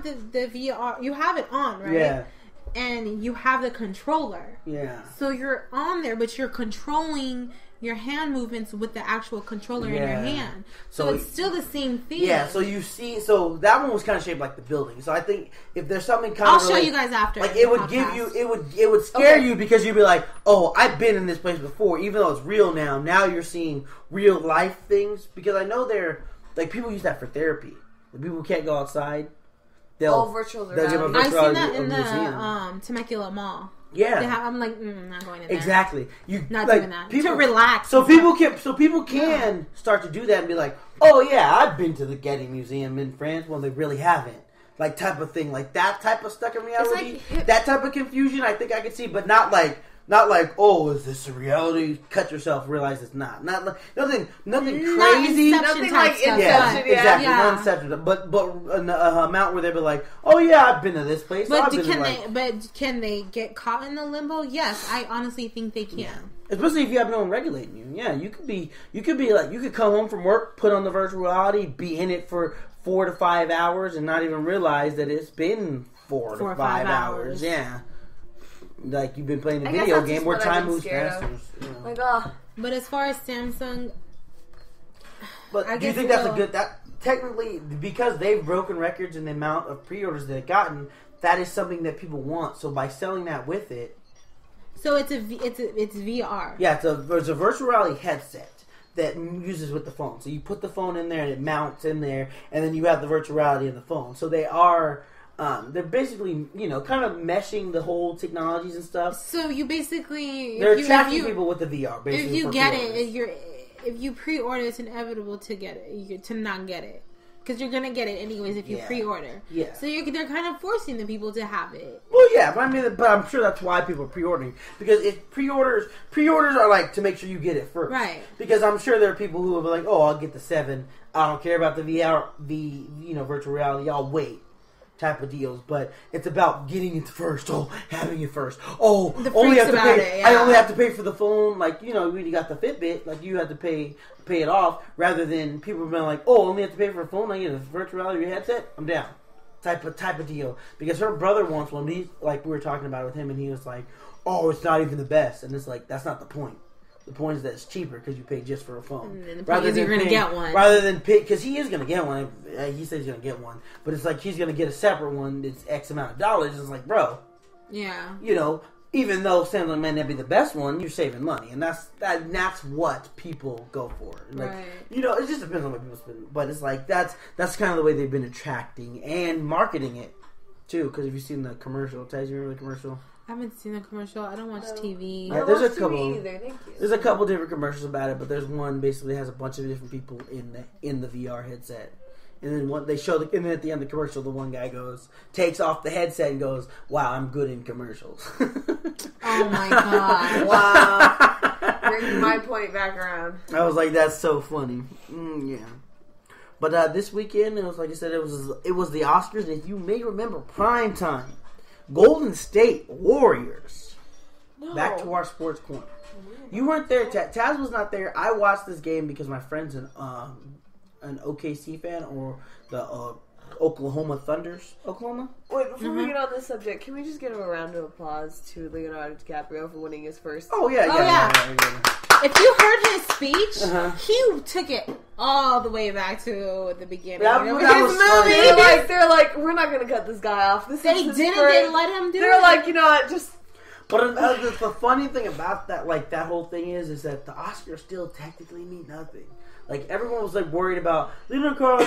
the VR, you have it on, right? Yeah. And you have the controller. Yeah. So you're on there, but you're controlling your hand movements with the actual controller in your hand. So it's still the same thing. Yeah, so you see, that one was kind of shaped like the building. So I think if there's something kind I'll of... show you guys after. It would give you... It would scare you because you'd be like, oh, I've been in this place before. Even though it's real now, you're seeing real life things. Because I know people use that for therapy. The people who can't go outside, virtual reality. I've seen that in the Temecula Mall. Yeah, I'm like, not going in there. Exactly. You not doing that. People, to relax. So people can start to do that and be like, oh yeah, I've been to the Getty Museum in France. Well, they really haven't. Type of thing, that type of stuck in reality, that type of confusion. I think I could see, but not like, oh, is this a reality? Cut yourself, realize it's not. Nothing crazy. Nothing like Inception. Yeah, exactly. Not Inception, but an amount where they'd be like, oh yeah, I've been to this place. But can they get caught in the limbo? Yes, I honestly think they can. Yeah. Especially if you have no one regulating you. Yeah, you could come home from work, put on the virtual reality, be in it for 4 to 5 hours, and not even realize that it's been 4 to 5 hours. Yeah. You've been playing a video game where time moves faster. But as far as Samsung, but do you think that's a good? That technically, because they've broken records in the amount of pre-orders they've gotten, that is something that people want. So by selling that with it, so it's VR. Yeah, it's a virtual reality headset that uses with the phone. So you put the phone in there and it mounts in there, and then you have the virtual reality in the phone. So they are. They're basically, kind of meshing the whole technologies and stuff. So you basically... They're attracting people with the VR, basically. If you get it, if you pre-order, it's inevitable to get it, to not get it. Because you're going to get it anyways if you pre-order. Yeah. So they're kind of forcing the people to have it. Well, yeah, but I'm sure that's why people are pre-ordering. Because if pre-orders are to make sure you get it first. Right. Because I'm sure there are people who will be like, oh, I'll get the 7. I don't care about the VR, virtual reality. I'll wait. Type of deals, but it's about getting it first. Oh, having it first. Oh, only have to pay. I only have to pay for the phone. When you got the Fitbit, you have to pay it off. Rather than people being like, oh, only have to pay for a phone. I get a virtual reality headset. I'm down. Type of deal. Because her brother wants one. We were talking about it with him, and he was like, oh, it's not even the best. And it's that's not the point. The point is that it's cheaper because you pay just for a phone. And the point is you're going to get one. Rather than pay, because he is going to get one. He says he's going to get one. But it's like he's going to get a separate one that's X amount of dollars. It's like, bro. Yeah. You know, even though Samsung may not be the best one, you're saving money. And that's what people go for. Like, right. You know, it just depends on what people spend. But it's like, that's kind of the way they've been attracting and marketing it, too. Because if you've seen the commercial, Taz, you remember the commercial? I haven't seen the commercial. I don't watch TV. I don't there's watch a couple. TV either. Thank you. There's a couple different commercials about it, but there's one basically has a bunch of different people in the VR headset, and then and then at the end of the commercial, the one guy takes off the headset and goes, "Wow, I'm good in commercials." Oh my god! Wow, bring my point back around. I was like, "That's so funny." Yeah. But this weekend, it was like I said, it was the Oscars, and if you may remember, prime time. Golden State Warriors. No. Back to our sports corner. You weren't there. Taz was not there. I watched this game because my friend's an OKC fan or the Oklahoma Thunders. Oklahoma? Wait, before we get on this subject, can we just give a round of applause to Leonardo DiCaprio for winning his first? Oh, yeah. If you heard his speech, he took it all the way back to the beginning. That was funny. They're like, we're not going to cut this guy off. They let him do it. They're like, you know what, just... But the funny thing about that, like, that whole thing is that the Oscars still technically mean nothing. Like, everyone was, like, worried about Leonardo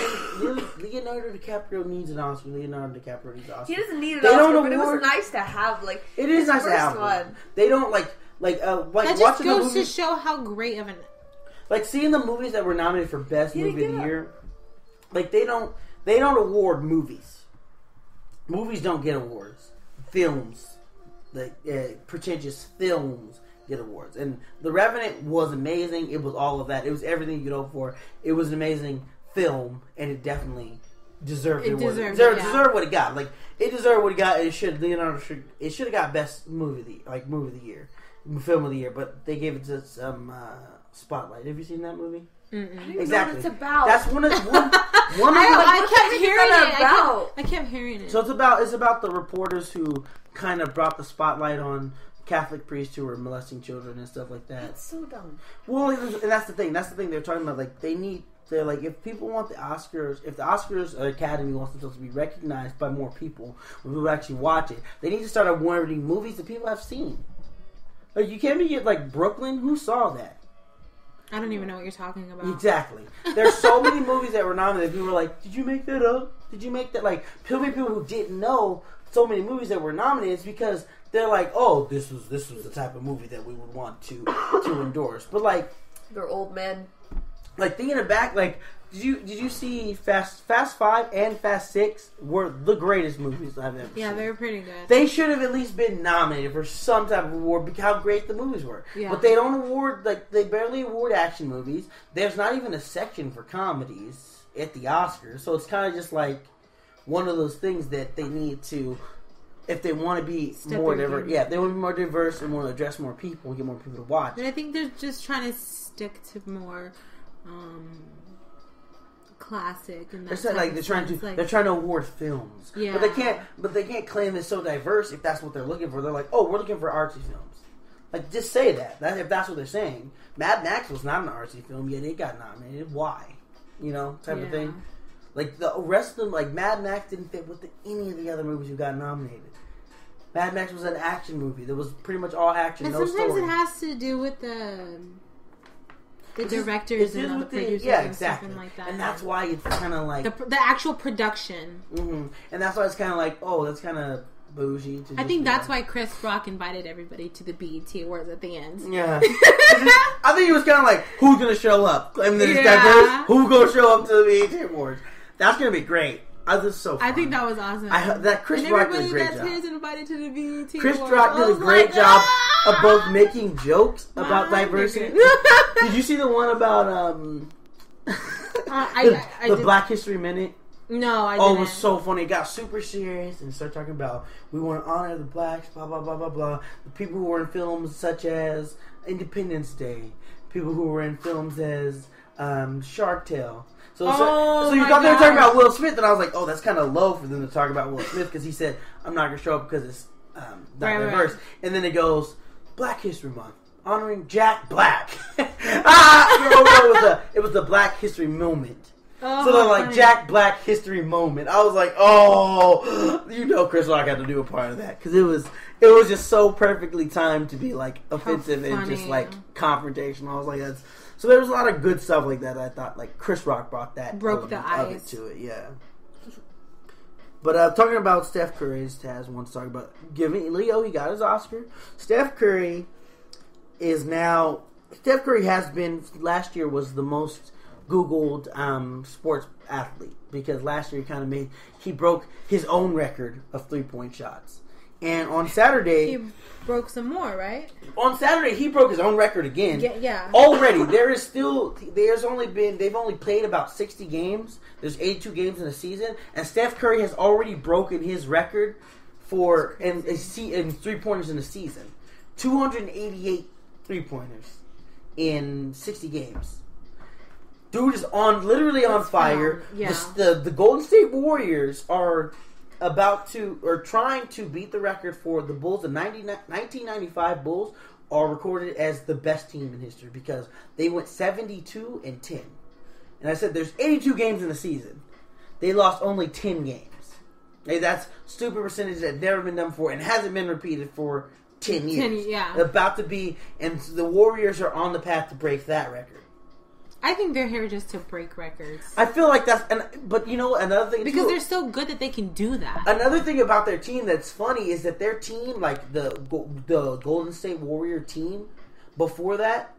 DiCaprio needs an Oscar. Leonardo DiCaprio needs an Oscar. He doesn't need an Oscar, but it was nice to have, like, it is nice to have one. They don't, like that just goes to show how great of an... Like, seeing the movies that were nominated for Best Movie of the Year, like, they don't award movies. Movies don't get awards. Films, like, pretentious films get awards. And The Revenant was amazing. It was all of that. It was everything you could hope for. It was an amazing film, and it definitely deserved the award. It deserved what it got. Like, it deserved what it got. It should have got Best Movie of the Year. Film of the Year, but they gave it to some Spotlight. Have you seen that movie? Mm-mm. Exactly. What it's about. That's one of the. I kept hearing it. I kept hearing it. So it's about the reporters who kind of brought the spotlight on Catholic priests who were molesting children and stuff like that. That's so dumb. Well, and that's the thing. That's the thing they're talking about. Like, they're like, if people want the Oscars, if the Oscars or Academy wants themselves to be recognized by more people, when people actually watch it, they need to start awarding movies that people have seen. Like, you can't be like Brooklyn. Who saw that? I don't even know what you're talking about. Exactly. There's so many movies that were nominated. People were like, "Did you make that up? Did you make that?" Like, so many people who didn't know so many movies that were nominated is because they're like, "Oh, this was the type of movie that we would want to endorse." But like, they're old men. Like, thinking it back, like, did you see Fast 5 and Fast 6 were the greatest movies I've ever seen. Yeah, they were pretty good. They should have at least been nominated for some type of award because how great the movies were. Yeah. But they don't award, like, they barely award action movies. There's not even a section for comedies at the Oscars. So it's kind of just like one of those things that they need to, if they want to be more diverse. Yeah, if they want to be more diverse and want to address more people and get more people to watch. But I think they're just trying to stick to more classic, and that's like they're trying to award films. Yeah, but they can't claim it's so diverse if that's what they're looking for. They're like, oh, we're looking for artsy films. Like, just say that if that's what they're saying. Mad Max was not an artsy film, yet it got nominated. Why? You know, type of thing. Like, the rest of them, like, Mad Max didn't fit with any of the other movies who got nominated. Mad Max was an action movie. That was pretty much all action, and no sometimes story. It has to do with the directors and the producers and stuff like that. And that's why it's kind of like the actual production. Mm-hmm. And that's why it's kind of like, oh, that's kind of bougie. I think that's why Chris Rock invited everybody to the BET Awards at the end. Yeah. I think it was kind of like, who's going to show up? I mean, diverse. Who's going to show up to the BET Awards? That's going to be great. This is so fun. I think that was awesome. That Chris Rock did a great job. Everybody that's invited to the BET Chris Awards. Rock did a great job of both making jokes about diversity. Did you see the one about the Black History Minute? No, I didn't. Oh, it was so funny. It got super serious and started talking about we want to honor the blacks, blah, blah, blah, blah, blah. The people who were in films such as Independence Day. People who were in films as Shark Tale. So you thought they were talking about Will Smith, and I was like, oh, that's kind of low for them to talk about Will Smith because he said, I'm not going to show up because it's not diverse. Right. And then it goes, Black History Month. honoring Jack Black. It was the Black History Moment. Oh, so they're like, Jack Black History Moment. I was like, oh, Chris Rock had to do a part of that. Because it was just so perfectly timed to be, like, offensive and just, like, confrontational. I was like, that's... So there was a lot of good stuff like that. I thought, like, Chris Rock brought that broke the ice to it, yeah. But talking about Steph Curry, Taz wants to talk about giving Leo. He got his Oscar. Steph Curry has been, last year was the most Googled sports athlete, because last year he broke his own record of 3-point shots. And on Saturday, he broke some more, right? On Saturday, he broke his own record again. Yeah. Already, they've only played about 60 games. There's 82 games in a season, and Steph Curry has already broken his record in 3-pointers in a season. 288 3-pointers in 60 games. Dude is literally on fire. Yeah. The Golden State Warriors are trying to beat the record for the Bulls. The 1995 Bulls are recorded as the best team in history because they went 72-10. And I said there's 82 games in the season. They lost only 10 games. Hey, that's stupid percentage that never been done before and hasn't been repeated for 10 years. About to be, and the Warriors are on the path to break that record. I think they're here just to break records. I feel like but another thing because they're so good that they can do that. Another thing about their team that's funny is that their team, like the Golden State Warrior team, before that,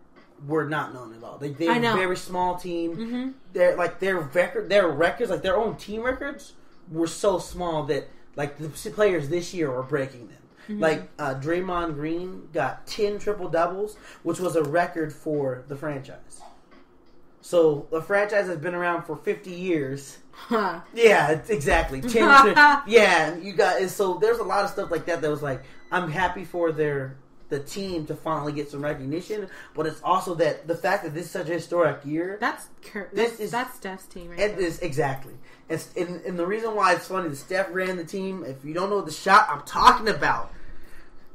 were not known at all. They were a very small team. Mm-hmm. They're like their records, like their own team records, were so small that like the players this year are breaking them. Mm-hmm. Like Draymond Green got 10 triple doubles, which was a record for the franchise. So the franchise has been around for 50 years. Huh. Yeah, exactly. 10 yeah, you got. So there's a lot of stuff like that was like, I'm happy for the team to finally get some recognition, but it's also that the fact that this is such a historic year. That's Steph's team, right? It is exactly. And the reason why it's funny that Steph ran the team. If you don't know the shot I'm talking about,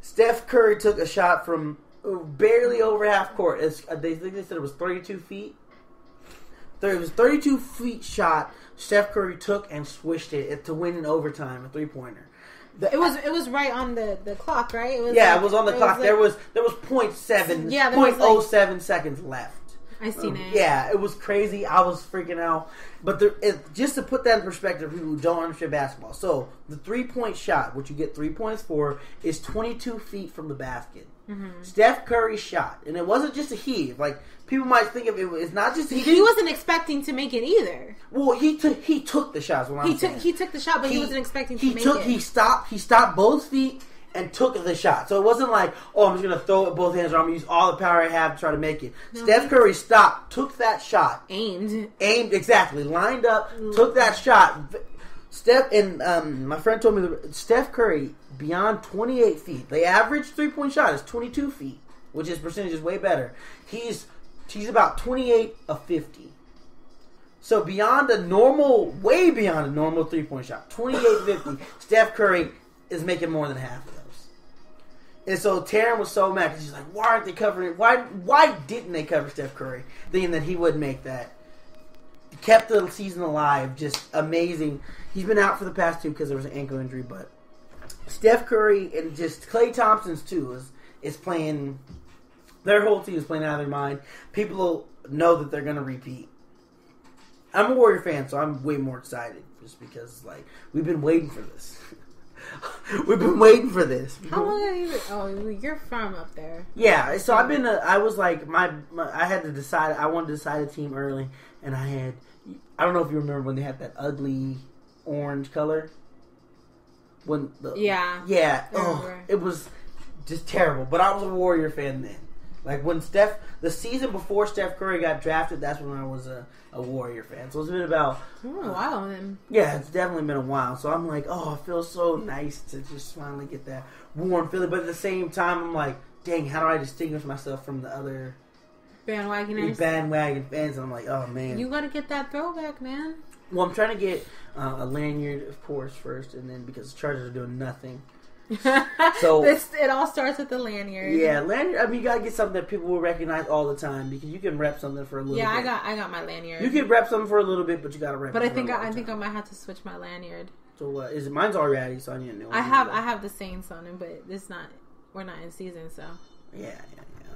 Steph Curry took a shot from barely over half court. They said it was 32 feet. It was 32 feet shot. Steph Curry took and swished it to win in overtime, a 3-pointer. It was right on the clock, right? It was on the clock. There was 0.7, yeah, 0.07 seconds left. I seen it. Yeah, it was crazy. I was freaking out. But just to put that in perspective, people who don't understand basketball. So the 3-point shot, which you get 3 points for, is 22 feet from the basket. Mm-hmm. Steph Curry shot, and it wasn't just a heave. Like people might think of it. It's not just he wasn't expecting to make it either. Well, he took the shot. He took the shot, but he wasn't expecting to make it. He stopped both feet and took the shot. So it wasn't like, oh, I'm just gonna throw it with both hands, or I'm gonna use all the power I have to try to make it. No, Steph Curry stopped, took that shot, aimed exactly, lined up, took that shot. My friend told me Steph Curry beyond 28 feet. The average 3-point shot is 22 feet, which his percentage is way better. He's about 28 of 50. So way beyond a normal 3-point shot, 28-50. Steph Curry is making more than half of those. And so Taryn was so mad because she's like, why aren't they covering it? Why didn't they cover Steph Curry? Thinking that he would make that. Kept the season alive. Just amazing. He's been out for the past 2 because there was an ankle injury, but Steph Curry and just Klay Thompson's too is playing. Their whole team is playing out of their mind. People know that they're going to repeat. I'm a Warrior fan, so I'm way more excited just because we've been waiting for this. We've been waiting for this. How long have you been? Oh, you're from up there. Yeah, so I've been. I was like I had to decide. I wanted to decide a team early, and I don't know if you remember when they had that ugly orange color. Yeah. Oh, it was just terrible. But I was a Warrior fan then. Like when the season before Steph Curry got drafted, that's when I was a Warrior fan. So it's been about a while then. Yeah, it's definitely been a while. So I'm like, oh, it feels so nice to just finally get that warm feeling. But at the same time, I'm like, dang, how do I distinguish myself from the other bandwagon fans? And I'm like, oh man, you got to get that throwback, man. Well, I'm trying to get a lanyard, of course, first, and then because the Chargers are doing nothing. So it all starts with the lanyard. Yeah, lanyard. I mean, you gotta get something that people will recognize all the time because you can rep something for a little bit. Yeah, I got my lanyard. You can rep something for a little bit, but you gotta rep. But I think I might have to switch my lanyard. So what is it? Mine's already, so I need a new one. I have the Saints on it, but we're not in season, so. Yeah.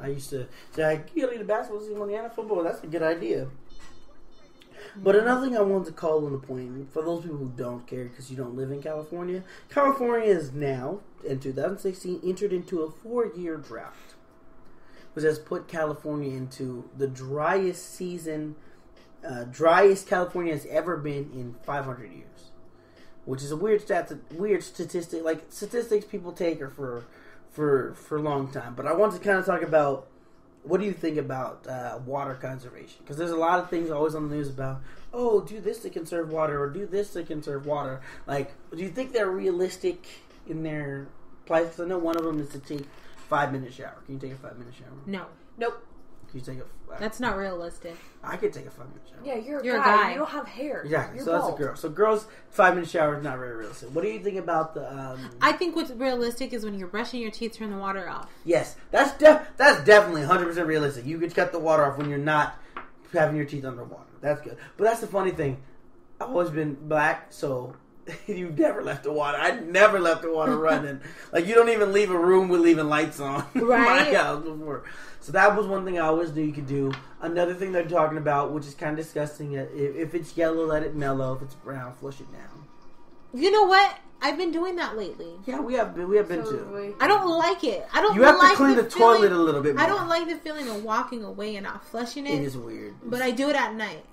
I used to say, you lead a basketball team on the NFL football. That's a good idea. But another thing I wanted to call on the point, for those people who don't care because you don't live in California, California is now, in 2016, entered into a 4-year drought, which has put California into the driest season, driest California has ever been in 500 years. Which is a weird statistic. Like, statistics people take are for a long time. But I want to kind of talk about, what do you think about water conservation? Because there's a lot of things always on the news about, oh, do this to conserve water, or do this to conserve water. Like, do you think they're realistic in their place? Because I know one of them is to take a 5-minute shower. Can you take a 5-minute shower? No. Nope. Can you take a... That's not realistic. I could take a 5-minute shower. Yeah, you're a guy. You don't have hair. Exactly. You're so bald. that's a girl. So girls, 5-minute shower is not very realistic. What do you think about the... I think what's realistic is when you're brushing your teeth, turn the water off. Yes. That's definitely 100% realistic. You could cut the water off when you're not having your teeth underwater. That's good. But that's the funny thing. I've always been black, so... You never left the water. I never left the water running. Like, you don't even leave a room with leaving lights on. Right. My house before. So that was one thing I always knew you could do. Another thing they're talking about, which is kind of disgusting, if it's yellow, let it mellow. If it's brown, flush it down. You know what? I've been doing that lately. Yeah, we have been too. I don't like it. You have to clean the toilet a little bit more. I don't like the feeling of walking away and not flushing it. It is weird. But I do it at night.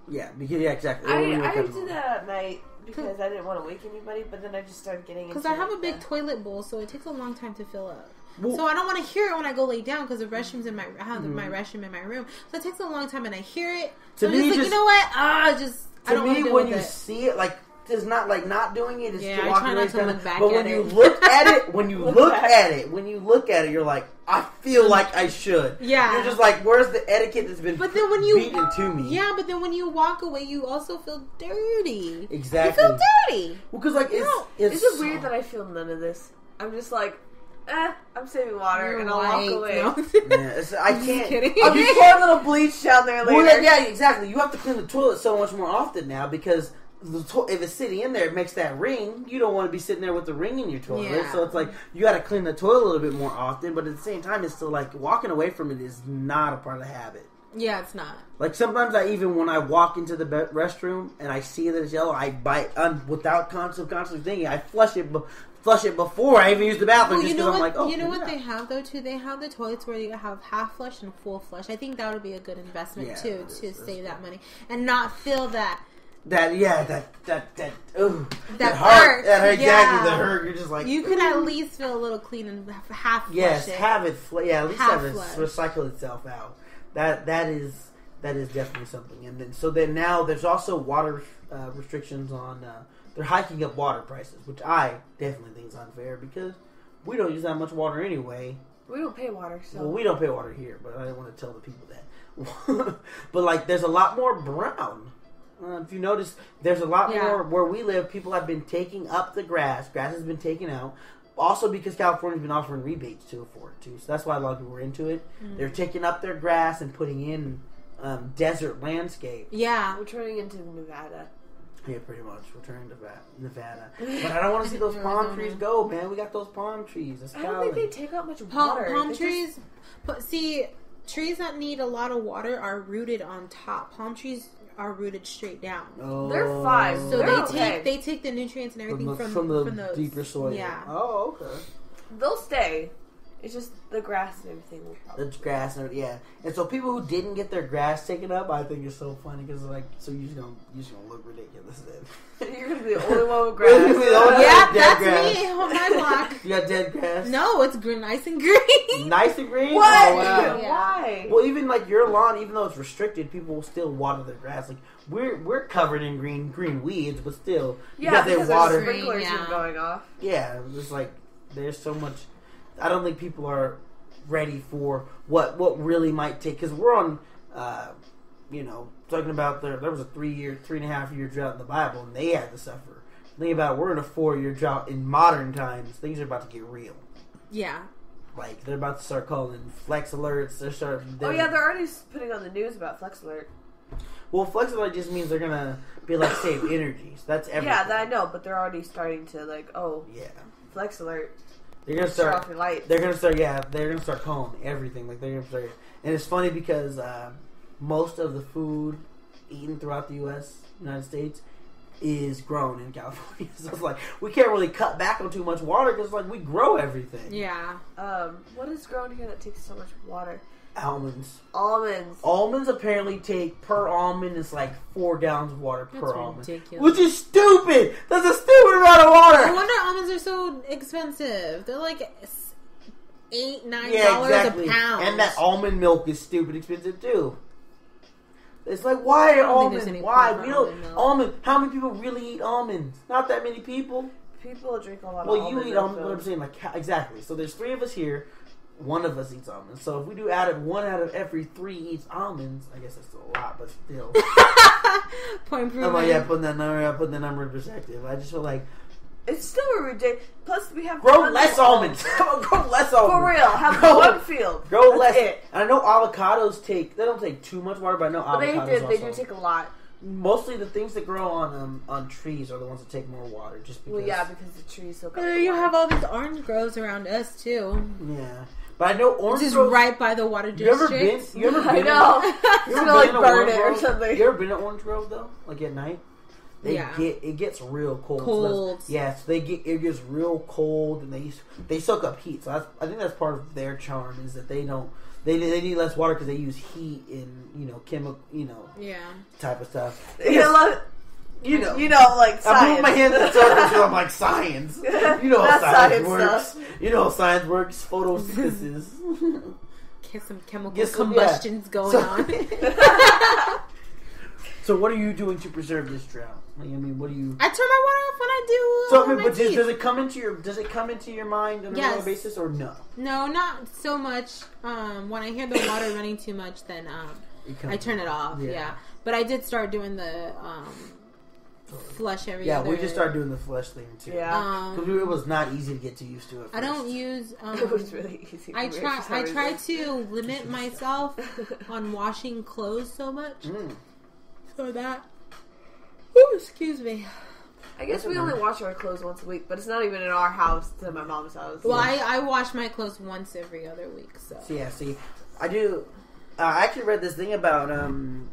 Yeah, exactly. I did that at night because I didn't want to wake anybody, but then I just started getting into because I have a big toilet bowl, so it takes a long time to fill up. Well, so I don't want to hear it when I go lay down because the restroom's in my restroom in my room, so it takes a long time, and I hear it. So I'm just like, you know what? I don't want to do when with you it. see it, like, it's not like not doing it. It's I try not to look back but when you look at it, when you look at it, you're like, I feel like I should. Yeah, you're just like, where's the etiquette that's been beaten to me? Yeah, but then when you walk away, you also feel dirty. Exactly, you feel dirty. Well, because like is it weird that I feel none of this? I'm just like, I'm saving water and I'll walk away. No. I can't. Kidding. I'll just pour a little bleach down there later. Well, yeah, exactly. You have to clean the toilet so much more often now because if it's sitting in there, it makes that ring. You don't want to be sitting there with the ring in your toilet. Yeah. So it's like you got to clean the toilet a little bit more often. But at the same time, it's still like walking away from it is not a part of the habit. Yeah, it's not. Like sometimes when I walk into the restroom and I see that it's yellow, I bite without consciously thinking. I flush it before I even use the bathroom. Well, just because I'm like, oh, you know what they have though too? They have the toilets where you have half flush and full flush. I think that would be a good investment too to save that money and not feel that. That hurt. Exactly, the hurt. You're just like you can at least feel a little clean and half flush. Yes, have it. At least have it flush. recycle itself out. That is definitely something. And then now there's also water restrictions on. They're hiking up water prices, which I definitely think is unfair because we don't use that much water anyway. We don't pay water, so well, we don't pay water here, but I didn't want to tell the people that. But like, there's a lot more brown. If you notice, there's a lot more where we live. People have been taking up the grass. Grass has been taken out. Also because California's been offering rebates for it too. So that's why a lot of people were into it. Mm-hmm. They're taking up their grass and putting in desert landscape. Yeah. We're turning into Nevada. Yeah, pretty much. We're turning to Nevada. But I don't want to see those palm trees go, man. We got those palm trees. That's I don't think they take up much water. Palm trees, but see, trees that need a lot of water are rooted on top. Palm trees are rooted straight down. Oh. They're fine. So they take the nutrients and everything from the deeper soil. Yeah. Oh, okay. They'll stay. It's just the grass and everything will probably. The grass and yeah. And so people who didn't get their grass taken up, I think is so funny because like, so you're just gonna look ridiculous then. You're gonna be the only one with grass. Yeah, that's grass. Me on my block. You got dead grass? No, it's nice and green. Nice and green? What? Oh, wow. Yeah. Why? Well, even like your lawn, even though it's restricted, people will still water their grass. Like we're covered in green weeds, but still, because they water. The sprinklers are going off. Yeah, it's like there's so much. I don't think people are ready for what really might take because we're on, talking about there was a 3.5 year drought in the Bible and they had to suffer think about it, we're in a 4-year drought. In modern times, things are about to get real. Yeah. Like, they're about to start calling flex alerts. They're already putting on the news about flex alert. Well, flex alert just means they're gonna be like save energy. So that's everything. Yeah, that I know, but they're already starting to like, flex alert. They're gonna start. Turn off your lights. They're gonna start. Yeah, they're gonna start calling everything. Like they're gonna start. And it's funny because most of the food eaten throughout the United States, is grown in California. So it's like we can't really cut back on too much water because like we grow everything. Yeah. What is grown here that takes so much water? Almonds. Almonds apparently take per almond is like 4 gallons of water per almond. Ridiculous. Which is stupid. That's a stupid amount of water. No wonder almonds are so expensive. They're like $8-9 exactly. a pound. And that almond milk is stupid expensive too. It's like, why are almonds? Why? We don't almond. How many people really eat almonds? Not that many people. People drink a lot of almonds. almond Well, you eat almonds. What I'm saying, like exactly. So there's 3 of us here. 1 of us eats almonds. So if we do 1 out of every 3 eats almonds, I guess that's still a lot, but still. Point improvement. I'm like, putting that number in perspective. I just feel like it's still a ridiculous. Plus, we have grow less almonds. Grow less almonds. For real, have one field. Grow less. And I know avocados they don't take too much water, but I know avocados they do take a lot. Mostly the things that grow on trees are the ones that take more water. Just because. Well, yeah, because the trees soak up. You have all these orange groves around us too. Yeah. But I know orange groves... groves... right by the water district. You ever been? I know. You're gonna like burn it or something. You ever been at Orange Grove though? Like at night? It gets real cold. So it gets real cold and they soak up heat. So I think that's part of their charm is that they need less water because they use heat in chemical type of stuff. Like science. I move my hands in circles because I'm like science. You know how science works. Stuff. You know how science works. Photosynthesis. Get some chemical combustions going on. So what are you doing to preserve this drought? Like, I mean, what do you? I turn my water off when I do. But does it come into your mind on a regular basis or no? No, not so much. When I hear the water running too much, then I turn it off. Yeah. But I did start doing the flush every other... we just started doing the flush thing too. Yeah. Because it was not easy to get too used to it. I don't use... it was really easy. I try to limit myself on washing clothes so much. So that... Ooh, excuse me. I guess we only wash our clothes once a week, but it's not even in our house, it's in my mom's house. Well, I wash my clothes once every other week, so... See, I do... I actually read this thing about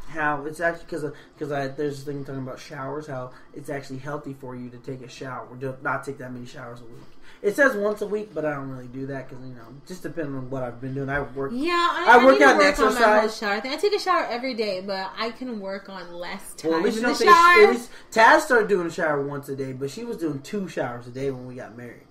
how it's actually because there's this thing talking about showers, how it's actually healthy for you to take a shower, not take that many showers a week. It says once a week, but I don't really do that because just depending on what I've been doing. I work. Yeah, I work out and exercise. I take a shower every day, but I can work on less time. Well, at least in the shower. At least Taz started doing a shower once a day, but she was doing 2 showers a day when we got married.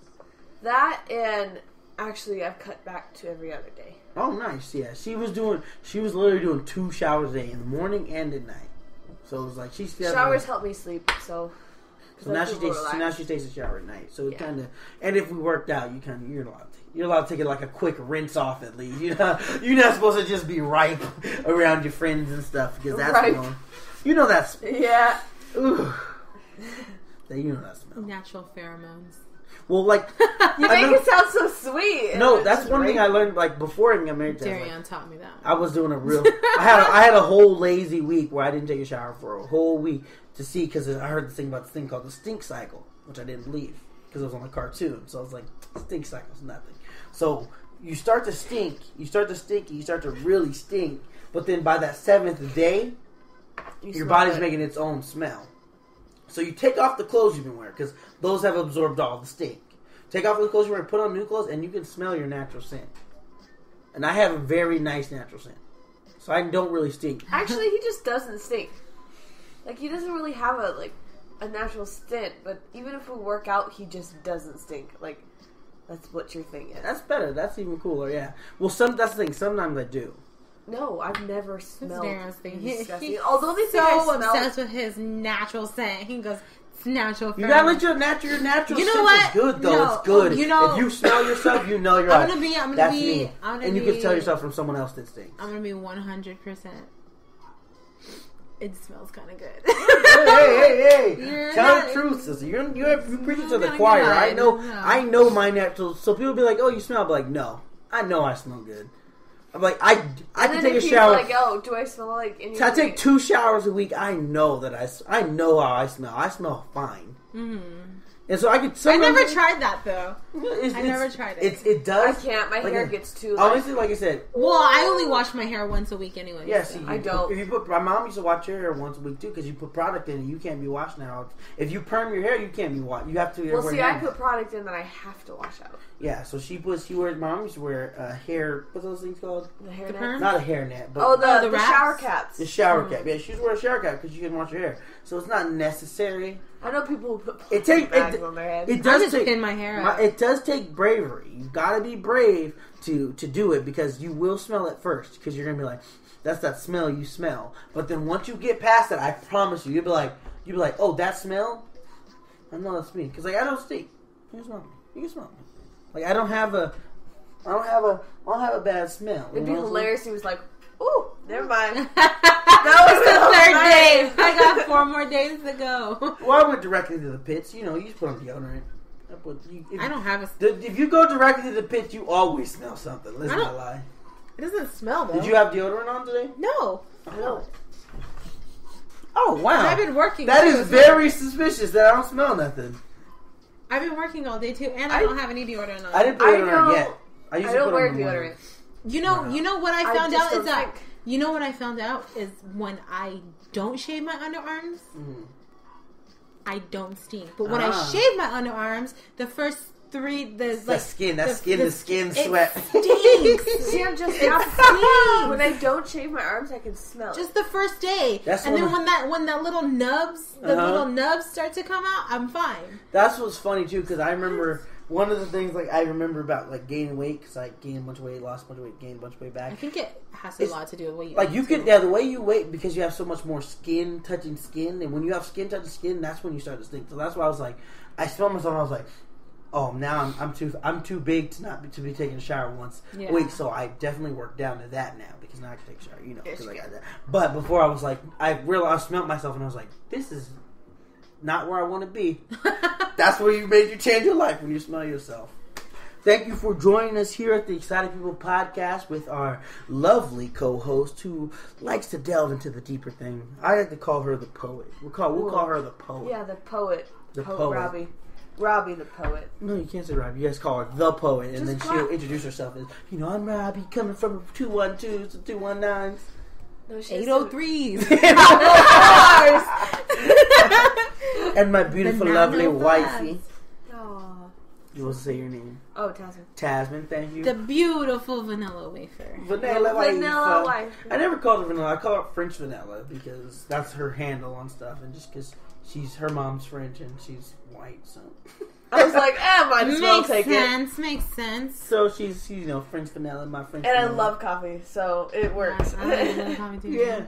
That and actually, I've cut back to every other day. Oh, nice. Yeah, she was literally doing 2 showers a day in the morning and at night. So it was like showers help me sleep. So now she takes a shower at night. So it kind of, and if we worked out, you're allowed to take it like a quick rinse off at least. You're not supposed to just be ripe around your friends and stuff because that's that smell. Yeah. Ooh. You know that smell. Natural pheromones. Well, like you make it sound so sweet. No, that's one thing I learned. Like before I got married, Darian taught me that. I was doing I had a whole lazy week where I didn't take a shower for a whole week to see because I heard this thing about this thing called the stink cycle, which I didn't believe because it was on a cartoon. So I was like, stink cycle's nothing. So you start to stink, you start to really stink, but then by that 7th day, your body's making its own smell. So you take off the clothes you've been wearing because those have absorbed all the stink. Take off the clothes you're wearing, put on new clothes, and you can smell your natural scent. And I have a very nice natural scent, so I don't really stink. Actually, he just doesn't stink. Like he doesn't really have a natural scent. But even if we work out, he just doesn't stink. Like that's what your thing is. That's better. That's even cooler. Yeah. Well, that's the thing. Sometimes I do. No, I've never smelled disgusting. Although he's so obsessed with his natural scent, he goes, "It's natural." You gotta let your natural scent is good though. It's good. If you smell yourself, you're I'm gonna be. And you can tell yourself from someone else that stinks. I'm gonna be 100% It smells kind of good. Hey! Tell the truth, sister. You preach to the choir. I know my natural. So people be like, "Oh, you smell." I'm like, no, I know I smell good. I'm like, I can take a shower. Like, oh, do I smell like? I take 2 showers a week. I know that I know how I smell. I smell fine. Mm-hmm. And so I could. I never tried that though. I never tried it. It does. I can't. My hair gets too. Honestly, like I said. Well, I only wash my hair once a week anyway. Yeah, so. see, I don't. If you put, my mom used to wash your hair once a week too because you put product in it. You can't be washing it out. If you perm your hair, you can't be washing. You have to. Well, see, I put product in that I have to wash out. Yeah, so she wears. My mom used to wear hair. What's those things called? The hair net. Not a hair net, but the shower caps. The shower cap. Yeah, she used to wear a shower cap because you can wash your hair. So it's not necessary. I know people who put bags on their head. It does I just pin my hair out. It does take bravery. You gotta be brave to do it because you will smell it first because you're gonna be like, that's that smell you smell. But then once you get past it, I promise you, you'll be like, oh, that smell? I know that's me because like I don't stink. You can smell me. You can smell me. Like I don't have a bad smell. It'd be hilarious. He was like, ooh, never mind. That was the 3rd day. I got 4 more days to go. Well, I went directly to the pits. You know, you just put on deodorant. I don't have a... If you go directly to the pits, you always smell something. Let's not lie. It doesn't smell, though. Did you have deodorant on today? No. Oh, wow. I've been working. That is very suspicious that I don't smell nothing. I've been working all day, too, and I don't have any deodorant on. I didn't put deodorant yet. I don't wear deodorant. You know what I found out is that... You know what I found out is when I don't shave my underarms, I don't stink. But when I shave my underarms, the first 3, the skin sweat. Stinks. See, I'm just when I don't shave my arms, I can smell it. Just the first day, and then when that little nubs, little nubs start to come out, I'm fine. That's what's funny too, because I remember. One of the things I remember about gaining weight because I gained a bunch of weight, lost a bunch of weight, gained a bunch of weight back. I think it has a lot to do with what you eat. You can the way you weight because you have so much more skin touching skin, and when you have skin touching skin, that's when you start to stink. So that's why I was like, I smelled myself, and I was like, oh, now I'm too big to be taking a shower once a week. So I definitely worked down to that now because now I can take a shower, because I got that. But before I was like, I realized I smelled myself, and I was like, this is not where I want to be. That's where you made you change your life when you smell yourself. Thank you for joining us here at the Excited People Podcast with our lovely co-host who likes to delve into the deeper thing. I like to call her the poet. We'll call her the poet. Yeah, the poet. The poet. Robbie. Robbie the poet. No, you can't say Robbie. You guys call her the poet, and then she'll introduce herself as, I'm Robbie, coming from 212s to 219s. No, 803s. And my beautiful, lovely wifey. Aww. You want to say your name? Oh, Tasman. Tasman, thank you. The beautiful vanilla wafer. Vanilla wafer. I never called her vanilla. I call her French vanilla because that's her handle on stuff, and just because her mom's French and she's white, so. I was like, might as well take it. Makes sense. So she's French vanilla, my French and vanilla. I love coffee, so it works. I love coffee too. Yeah.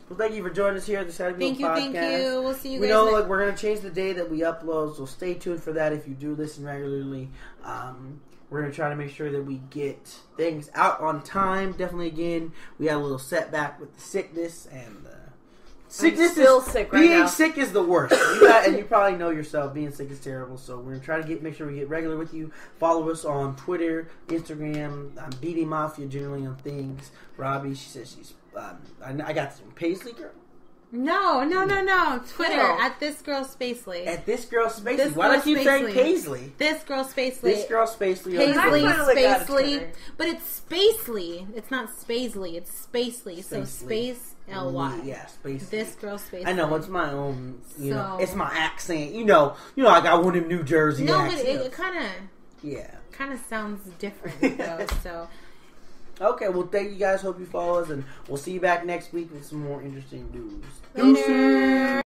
Well, thank you for joining us here at the Excited People Podcast. Thank you. We'll see you guys. We know, we're going to change the day that we upload, so stay tuned for that if you do listen regularly. We're going to try to make sure that we get things out on time. Definitely, again, we had a little setback with the sickness and sickness. I'm still sick right being now. Sick is the worst. And you probably know yourself, being sick is terrible. So we're going to try to make sure we get regular with you. Follow us on Twitter, Instagram. I'm BD Mafia generally on things. Robbie, she says she's... I got some Paisley girl. No. Twitter at this girl Spacely. At this girl Spacely. Why do I keep saying Paisley? This girl Spacely. This girl Spacely. Paisley, Spacely. But it's Spacely. It's not Spacely. It's Spacely. So Space L-Y. Yeah, Spacely. This girl Spacely. I know, it's my own, it's my accent. You know, I got one of them New Jersey accents. No, but it kind of... Yeah. Kind of sounds different, though, so... Okay, well, thank you guys. Hope you follow us, and we'll see you back next week with some more interesting news. Later.